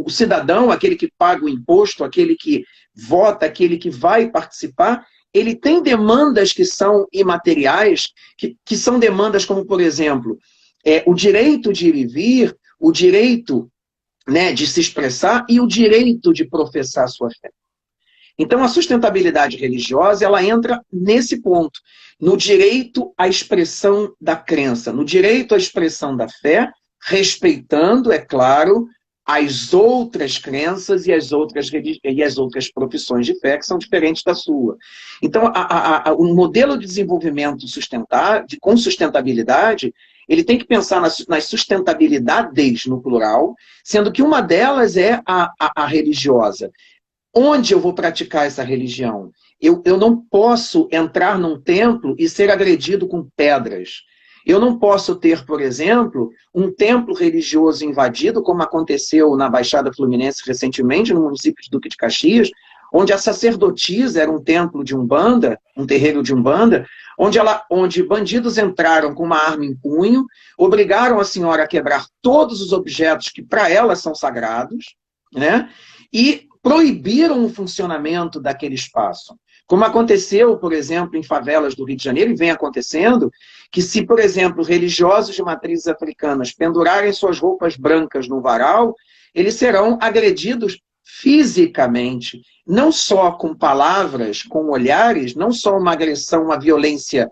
cidadão, aquele que paga o imposto, aquele que vota, aquele que vai participar, ele tem demandas que são imateriais, que são demandas como, por exemplo, o direito de ir e vir, o direito, né, de se expressar e o direito de professar a sua fé. Então, a sustentabilidade religiosa, ela entra nesse ponto, no direito à expressão da crença, no direito à expressão da fé, respeitando, é claro, as outras crenças e as outras profissões de fé que são diferentes da sua. Então, o modelo de desenvolvimento com sustentabilidade, ele tem que pensar nas sustentabilidades, no plural, sendo que uma delas é a religiosa. Onde eu vou praticar essa religião? Eu não posso entrar num templo e ser agredido com pedras. Eu não posso ter, por exemplo, um templo religioso invadido, como aconteceu na Baixada Fluminense recentemente, no município de Duque de Caxias, onde a sacerdotisa era um templo de Umbanda, um terreiro de Umbanda, onde bandidos entraram com uma arma em punho, obrigaram a senhora a quebrar todos os objetos que para ela são sagrados, né? E proibiram o funcionamento daquele espaço. Como aconteceu, por exemplo, em favelas do Rio de Janeiro, e vem acontecendo, que se, por exemplo, religiosos de matrizes africanas pendurarem suas roupas brancas no varal, eles serão agredidos fisicamente, não só com palavras, com olhares, não só uma agressão, uma violência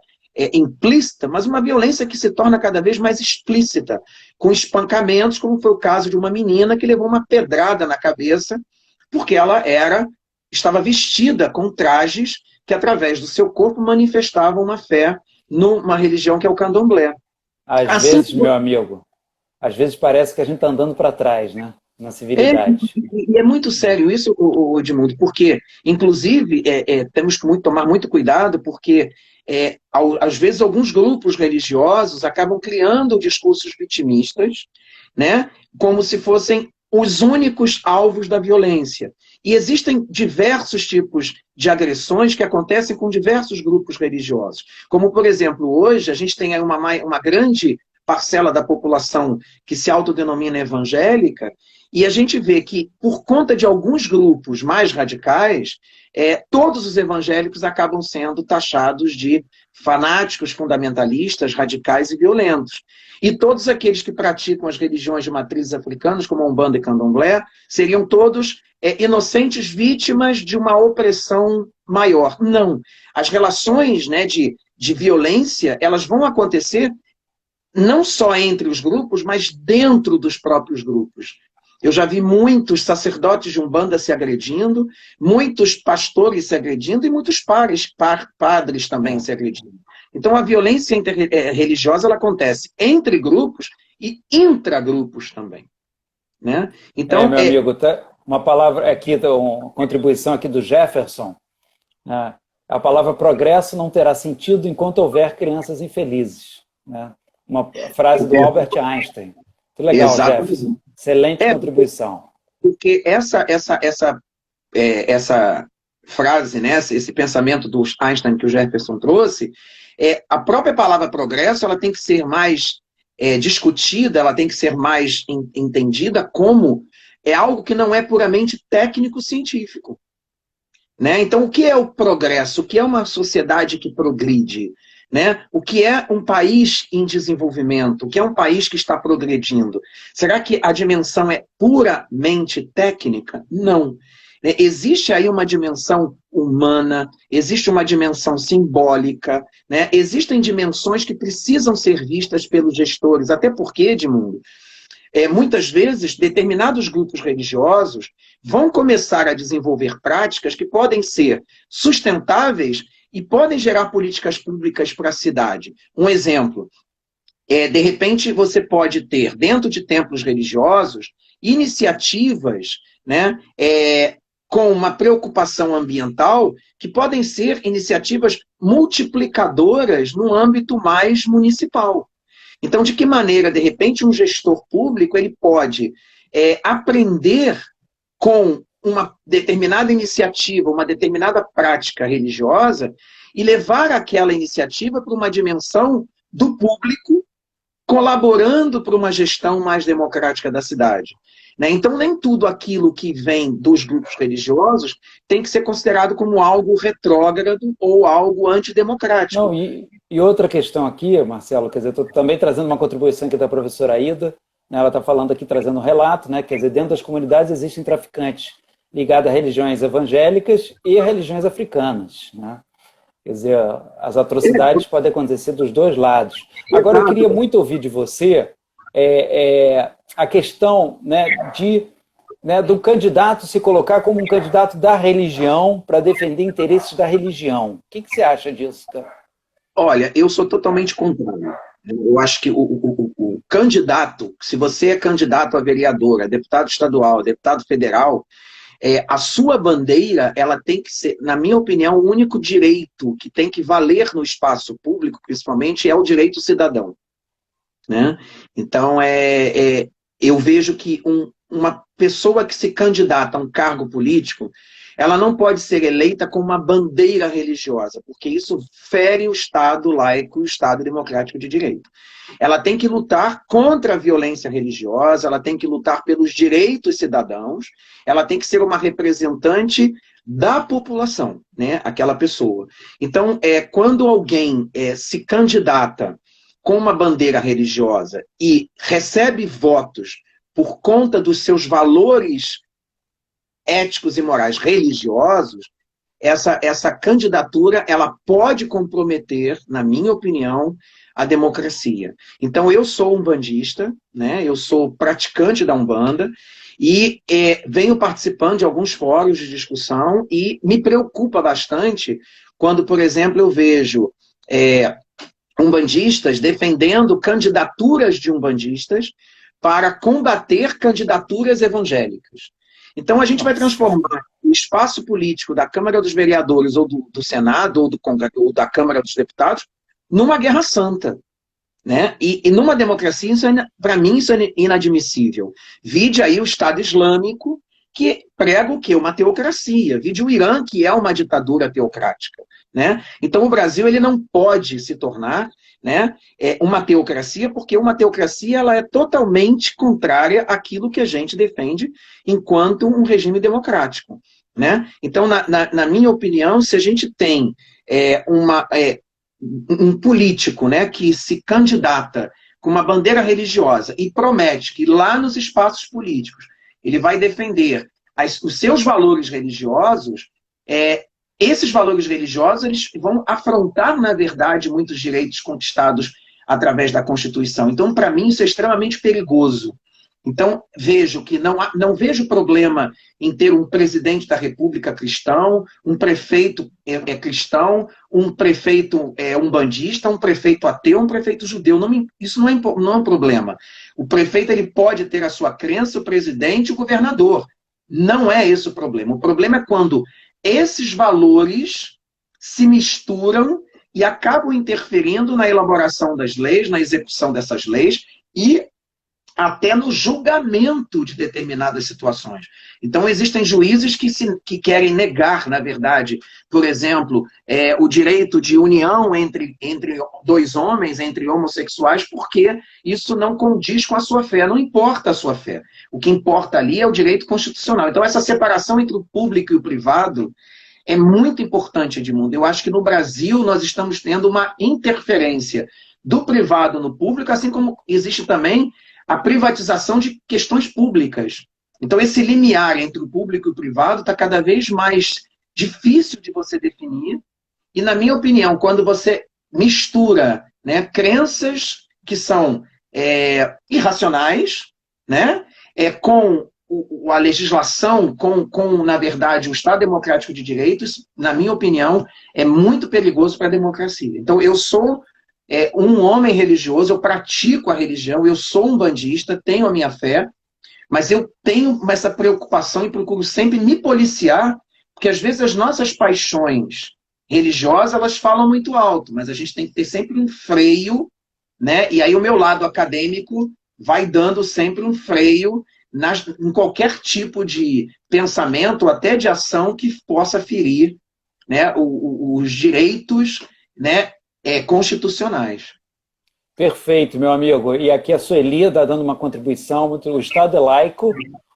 implícita, mas uma violência que se torna cada vez mais explícita, com espancamentos, como foi o caso de uma menina que levou uma pedrada na cabeça, porque ela estava vestida com trajes que, através do seu corpo, manifestavam uma fé numa religião que é o candomblé. Às vezes, meu amigo, às vezes parece que a gente está andando para trás, né? Na civilidade. E é muito sério isso, Edmundo, porque, inclusive, temos que tomar muito cuidado, porque, às vezes, alguns grupos religiosos acabam criando discursos vitimistas, né? Como se fossem os únicos alvos da violência. E existem diversos tipos de agressões que acontecem com diversos grupos religiosos. Como, por exemplo, hoje a gente tem uma grande parcela da população que se autodenomina evangélica, e a gente vê que, por conta de alguns grupos mais radicais, todos os evangélicos acabam sendo taxados de fanáticos, fundamentalistas, radicais e violentos. E todos aqueles que praticam as religiões de matrizes africanas, como a Umbanda e Candomblé, seriam todos inocentes vítimas de uma opressão maior. Não. As relações, né, de violência, elas vão acontecer não só entre os grupos, mas dentro dos próprios grupos. Eu já vi muitos sacerdotes de Umbanda se agredindo, muitos pastores se agredindo e muitos padres também se agredindo. Então, a violência religiosa ela acontece entre grupos e intragrupos também. Né? Então, meu amigo, tá, uma palavra aqui, uma contribuição aqui do Jefferson. Né? A palavra progresso não terá sentido enquanto houver crianças infelizes. Né? Uma frase do Albert Einstein. Muito legal, exatamente. Jefferson. Excelente contribuição. Porque essa frase, né, esse pensamento do Einstein que o Jefferson trouxe, a própria palavra progresso ela tem que ser mais discutida, ela tem que ser mais entendida como algo que não é puramente técnico-científico. Né? Então, o que é o progresso? O que é uma sociedade que progride? Né? O que é um país em desenvolvimento? O que é um país que está progredindo? Será que a dimensão é puramente técnica? Não. Existe aí uma dimensão humana, existe uma dimensão simbólica, né? Existem dimensões que precisam ser vistas pelos gestores, até porque, Edmundo, muitas vezes, determinados grupos religiosos vão começar a desenvolver práticas que podem ser sustentáveis e podem gerar políticas públicas para a cidade. Um exemplo, de repente você pode ter, dentro de templos religiosos, iniciativas, né, com uma preocupação ambiental, que podem ser iniciativas multiplicadoras no âmbito mais municipal. Então, de que maneira, de repente, um gestor público ele pode aprender com uma determinada iniciativa, uma determinada prática religiosa e levar aquela iniciativa para uma dimensão do público, colaborando para uma gestão mais democrática da cidade. Né? Então, nem tudo aquilo que vem dos grupos religiosos tem que ser considerado como algo retrógrado ou algo antidemocrático. Não, e outra questão aqui, Marcelo, quer dizer, estou também trazendo uma contribuição aqui da professora Aida, né, ela está falando aqui, trazendo um relato, né, quer dizer, dentro das comunidades existem traficantes ligados a religiões evangélicas e a religiões africanas, né? Quer dizer, as atrocidades podem acontecer dos dois lados. Agora, eu queria muito ouvir de você a questão, né, do candidato se colocar como um candidato da religião para defender interesses da religião. O que você acha disso, cara? Olha, eu sou totalmente contrário. Eu acho que o candidato, se você é candidato a vereador, a deputado estadual, a deputado federal, a sua bandeira, ela tem que ser, na minha opinião, o único direito que tem que valer no espaço público, principalmente, é o direito cidadão. Né? Então, eu vejo que uma pessoa que se candidata a um cargo político, ela não pode ser eleita com uma bandeira religiosa, porque isso fere o Estado laico e o Estado democrático de direito. Ela tem que lutar contra a violência religiosa, ela tem que lutar pelos direitos cidadãos, ela tem que ser uma representante da população, né, aquela pessoa. Então, quando alguém se candidata com uma bandeira religiosa e recebe votos por conta dos seus valores éticos e morais religiosos, essa candidatura ela pode comprometer, na minha opinião, a democracia. Então, eu sou umbandista, né? Eu sou praticante da Umbanda e venho participando de alguns fóruns de discussão e me preocupa bastante quando, por exemplo, eu vejo umbandistas defendendo candidaturas de umbandistas para combater candidaturas evangélicas. Então, a gente vai transformar o espaço político da Câmara dos Vereadores, ou do Senado, ou ou da Câmara dos Deputados, numa guerra santa. Né? E numa democracia, para mim, isso é inadmissível. Vide aí o Estado Islâmico, que prega o quê? Uma teocracia. Vide o Irã, que é uma ditadura teocrática. Né? Então, o Brasil ele não pode se tornar, né, uma teocracia, porque uma teocracia ela é totalmente contrária àquilo que a gente defende enquanto um regime democrático. Né? Então, na minha opinião, se a gente tem um político, né, que se candidata com uma bandeira religiosa e promete que lá nos espaços políticos ele vai defender os seus valores religiosos, esses valores religiosos eles vão afrontar, na verdade, muitos direitos conquistados através da Constituição. Então, para mim, isso é extremamente perigoso. Então, vejo que não vejo problema em ter um presidente da República cristão, um prefeito cristão, um prefeito umbandista, um prefeito ateu, um prefeito judeu. Isso não é um problema. O prefeito ele pode ter a sua crença, o presidente, o governador. Não é esse o problema. O problema é quando esses valores se misturam e acabam interferindo na elaboração das leis, na execução dessas leis e até no julgamento de determinadas situações. Então, existem juízes que querem negar, na verdade, por exemplo, o direito de união entre dois homens, entre homossexuais, porque isso não condiz com a sua fé. Não importa a sua fé. O que importa ali é o direito constitucional. Então, essa separação entre o público e o privado é muito importante, Edmundo. Eu acho que no Brasil nós estamos tendo uma interferência do privado no público, assim como existe também a privatização de questões públicas. Então, esse limiar entre o público e o privado está cada vez mais difícil de você definir. E, na minha opinião, quando você mistura, né, crenças que são irracionais, né, com a legislação, na verdade, o Estado Democrático de Direitos, na minha opinião, é muito perigoso para a democracia. Então, eu sou um homem religioso, eu pratico a religião, eu sou um bandista, tenho a minha fé, mas eu tenho essa preocupação e procuro sempre me policiar, porque às vezes as nossas paixões religiosas, elas falam muito alto, mas a gente tem que ter sempre um freio, né? E aí o meu lado acadêmico vai dando sempre um freio em qualquer tipo de pensamento, até de ação que possa ferir, né, os direitos, né, constitucionais. Perfeito, meu amigo. E aqui a Sueli está dando uma contribuição. O Estado é laico,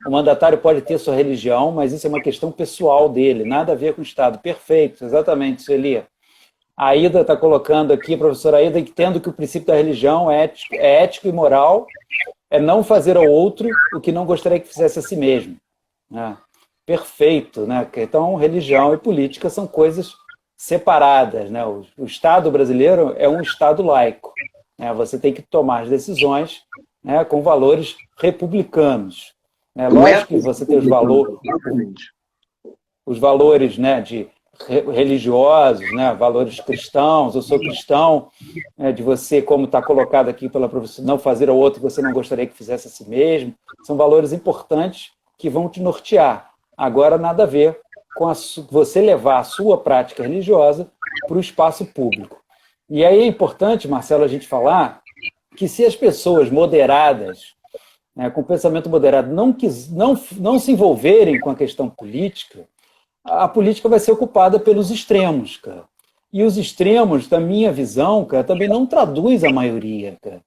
o mandatário pode ter sua religião, mas isso é uma questão pessoal dele, nada a ver com o Estado. Perfeito, exatamente, Sueli. A Aida está colocando aqui, a professora Aida, entendo que o princípio da religião é ético e moral, é não fazer ao outro o que não gostaria que fizesse a si mesmo. Perfeito, né? Então, religião e política são coisas separadas, né? O Estado brasileiro é um Estado laico. Você tem que tomar as decisões, né, com valores republicanos. Lógico que você tem os valores, né, de religiosos, né, valores cristãos, eu sou cristão, de você, como está colocado aqui pela professora, não fazer ao outro que você não gostaria que fizesse a si mesmo, são valores importantes que vão te nortear. Agora, nada a ver com você levar a sua prática religiosa para o espaço público. E aí é importante, Marcelo, a gente falar que se as pessoas moderadas, né, com pensamento moderado, não se envolverem com a questão política, a política vai ser ocupada pelos extremos, cara. E os extremos, da minha visão, cara, também não traduz a maioria, cara.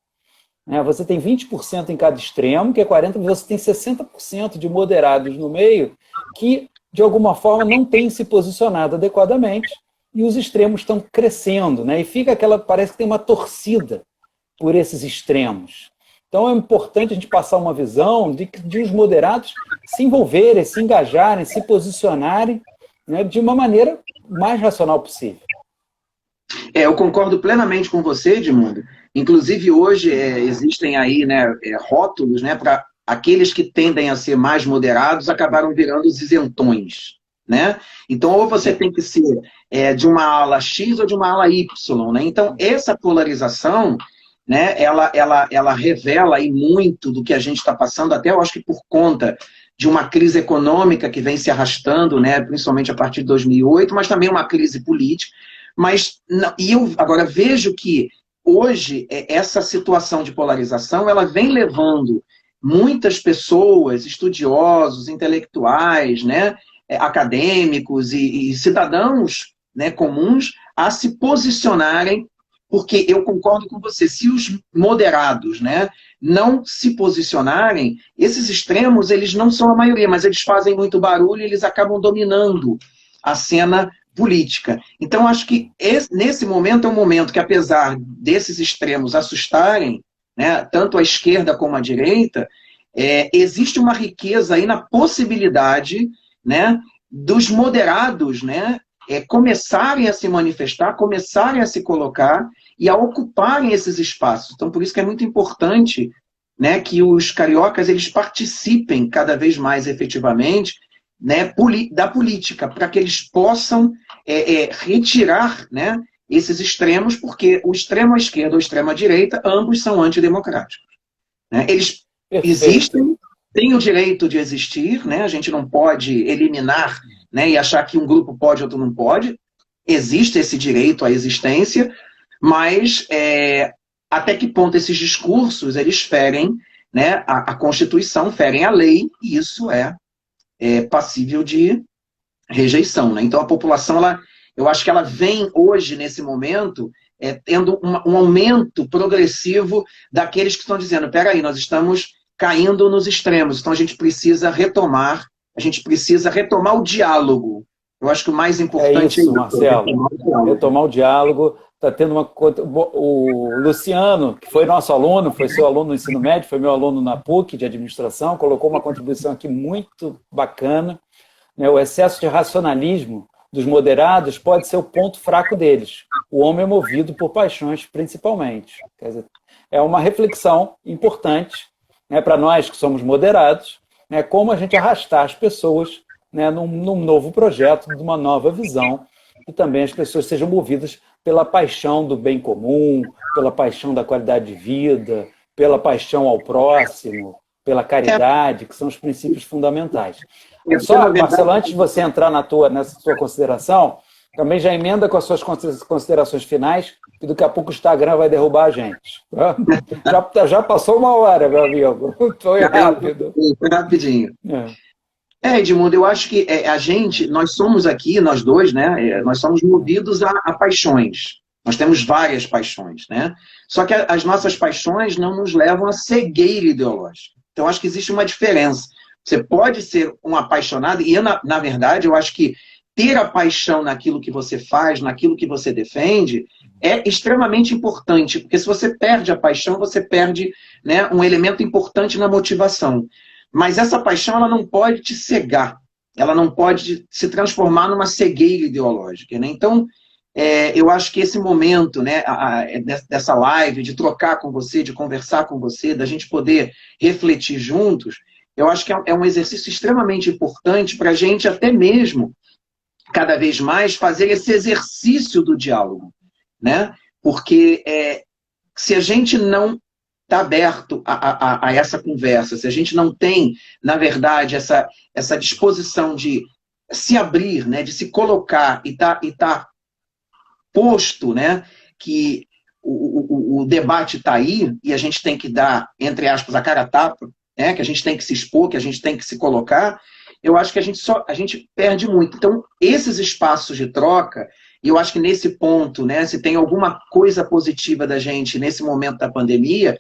Você tem 20% em cada extremo, que é 40%, você tem 60% de moderados no meio, que, de alguma forma, não têm se posicionado adequadamente, e os extremos estão crescendo, né? E fica parece que tem uma torcida por esses extremos. Então é importante a gente passar uma visão de os moderados se envolverem, se engajarem, se posicionarem, né, de uma maneira mais racional possível. Eu concordo plenamente com você, Edmundo. Inclusive, hoje existem aí, né, rótulos, né, para aqueles que tendem a ser mais moderados acabaram virando os isentões, né? Então, ou você tem que ser de uma ala X ou de uma ala Y, né? Então, essa polarização, né, ela revela aí muito do que a gente está passando, até eu acho que por conta de uma crise econômica que vem se arrastando, né, principalmente a partir de 2008, mas também uma crise política. E eu agora vejo que hoje essa situação de polarização ela vem levando muitas pessoas, estudiosos, intelectuais, né, acadêmicos e cidadãos, né, comuns a se posicionarem, porque eu concordo com você, se os moderados, né, não se posicionarem, esses extremos eles não são a maioria, mas eles fazem muito barulho e eles acabam dominando a cena política. Então, acho que nesse momento é um momento que, apesar desses extremos assustarem, né, tanto a esquerda como a direita, existe uma riqueza aí na possibilidade, né, dos moderados, né, começarem a se manifestar, começarem a se colocar e a ocuparem esses espaços. Então, por isso que é muito importante, né, que os cariocas eles participem cada vez mais efetivamente, né, da política, para que eles possam retirar, né, esses extremos, porque o extremo à esquerda ou o extremo à direita, ambos são antidemocráticos. Né? Eles existem, têm o direito de existir, né? A gente não pode eliminar, né, e achar que um grupo pode, outro não pode. Existe esse direito à existência, mas até que ponto esses discursos eles ferem, né, a Constituição, ferem a lei, e isso é passível de rejeição. Né? Então a população, eu acho que ela vem hoje, nesse momento, tendo um aumento progressivo daqueles que estão dizendo, peraí, nós estamos caindo nos extremos, então a gente precisa retomar o diálogo. Eu acho que o mais importante é isso, Marcelo, retomar o diálogo. Está tendo o Luciano, que foi nosso aluno, foi seu aluno no ensino médio, foi meu aluno na PUC de administração, colocou uma contribuição aqui muito bacana. O excesso de racionalismo dos moderados pode ser o ponto fraco deles. O homem é movido por paixões, principalmente. Quer dizer, é uma reflexão importante, né, para nós que somos moderados, né, como a gente arrastar as pessoas, né, num novo projeto, de uma nova visão, e também as pessoas sejam movidas pela paixão do bem comum, pela paixão da qualidade de vida, pela paixão ao próximo, pela caridade, que são os princípios fundamentais. Só, Marcelo, antes de você entrar nessa tua consideração, também já emenda com as suas considerações finais, que daqui a pouco o Instagram vai derrubar a gente. Já passou 1 hora, meu amigo. Foi rápido. Foi rapidinho. Edmundo, eu acho que nós somos aqui, nós dois, né? Nós somos movidos a paixões. Nós temos várias paixões, né? Só que as nossas paixões não nos levam a cegueira ideológica. Então, acho que existe uma diferença. Você pode ser um apaixonado, e na verdade, eu acho que ter a paixão naquilo que você faz, naquilo que você defende, é extremamente importante, porque se você perde a paixão, você perde, né, um elemento importante na motivação. Mas essa paixão, ela não pode te cegar, ela não pode se transformar numa cegueira ideológica, né? Então, eu acho que esse momento, né, dessa live, de trocar com você, de conversar com você, da gente poder refletir juntos, eu acho que é um exercício extremamente importante para a gente até mesmo, cada vez mais, fazer esse exercício do diálogo, né? Porque se a gente não está aberto a essa conversa, se a gente não tem, na verdade, essa disposição de se abrir, né, de se colocar e tá posto, né, que o debate está aí e a gente tem que dar, entre aspas, a cara a tapa, né, que a gente tem que se expor, que a gente tem que se colocar, eu acho que a gente perde muito. Então, esses espaços de troca, e eu acho que nesse ponto, né, se tem alguma coisa positiva da gente nesse momento da pandemia,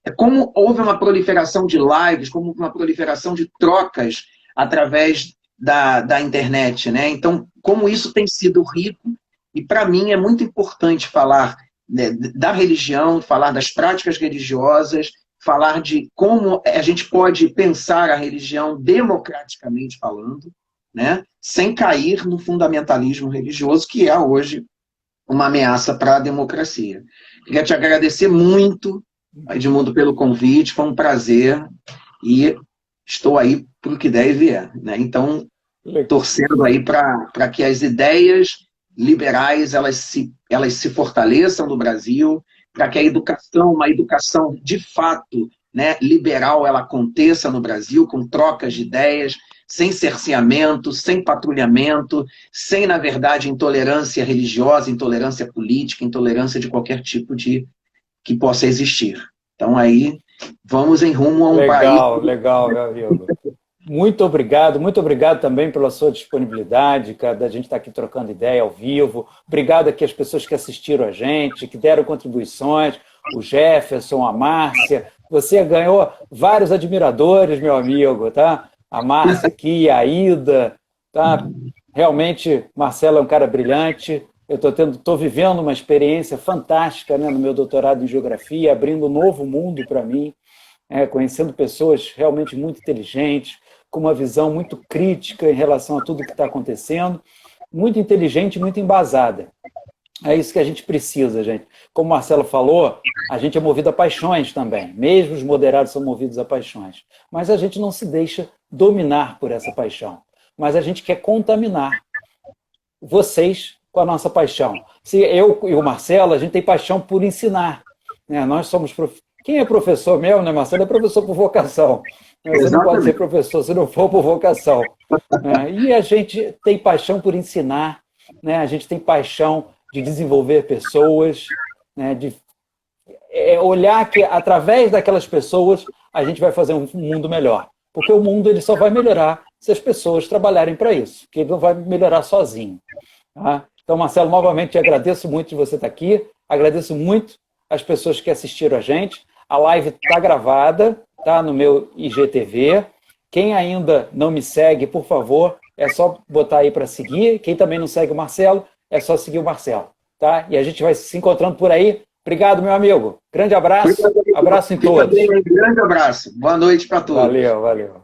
é como houve uma proliferação de lives, como uma proliferação de trocas através da internet, né? Então, como isso tem sido rico, e para mim é muito importante falar, né, da religião, falar das práticas religiosas, falar de como a gente pode pensar a religião democraticamente falando, né, sem cair no fundamentalismo religioso, que é hoje uma ameaça para a democracia. Queria te agradecer muito, Edmundo, pelo convite, foi um prazer, e estou aí para o que der e vier, né? Então, torcendo aí para que as ideias liberais elas se fortaleçam no Brasil, para que a educação, uma educação de fato, né, liberal, ela aconteça no Brasil, com trocas de ideias, sem cerceamento, sem patrulhamento, sem, na verdade, intolerância religiosa, intolerância política, intolerância de qualquer tipo que possa existir. Então, aí, vamos em rumo a um país... Legal, meu amigo. Muito obrigado também pela sua disponibilidade, da gente estar aqui trocando ideia ao vivo. Obrigado aqui às pessoas que assistiram a gente, que deram contribuições, o Jefferson, a Márcia. Você ganhou vários admiradores, meu amigo, tá? A Márcia aqui, a Ida, tá? Realmente, Marcelo é um cara brilhante. Eu estou vivendo uma experiência fantástica, né, no meu doutorado em Geografia, abrindo um novo mundo para mim, conhecendo pessoas realmente muito inteligentes, com uma visão muito crítica em relação a tudo que está acontecendo, muito inteligente e muito embasada. É isso que a gente precisa, gente. Como o Marcelo falou, a gente é movido a paixões também. Mesmo os moderados são movidos a paixões. Mas a gente não se deixa dominar por essa paixão. Mas a gente quer contaminar vocês com a nossa paixão. Se eu e o Marcelo, a gente tem paixão por ensinar, né? Nós somos Quem é professor mesmo, né, Marcelo? É professor por vocação. Você não pode ser professor se não for por vocação. E a gente tem paixão por ensinar, né? A gente tem paixão de desenvolver pessoas, né? De olhar que, através daquelas pessoas, a gente vai fazer um mundo melhor. Porque o mundo ele só vai melhorar se as pessoas trabalharem para isso, que ele não vai melhorar sozinho. Tá? Então, Marcelo, novamente, agradeço muito de você estar aqui, agradeço muito as pessoas que assistiram a gente. A live está gravada, tá no meu IGTV. Quem ainda não me segue, por favor, é só botar aí para seguir. Quem também não segue o Marcelo, é só seguir o Marcelo. Tá? E a gente vai se encontrando por aí. Obrigado, meu amigo. Grande abraço. Abraço em todos. Grande abraço. Boa noite para todos. Valeu.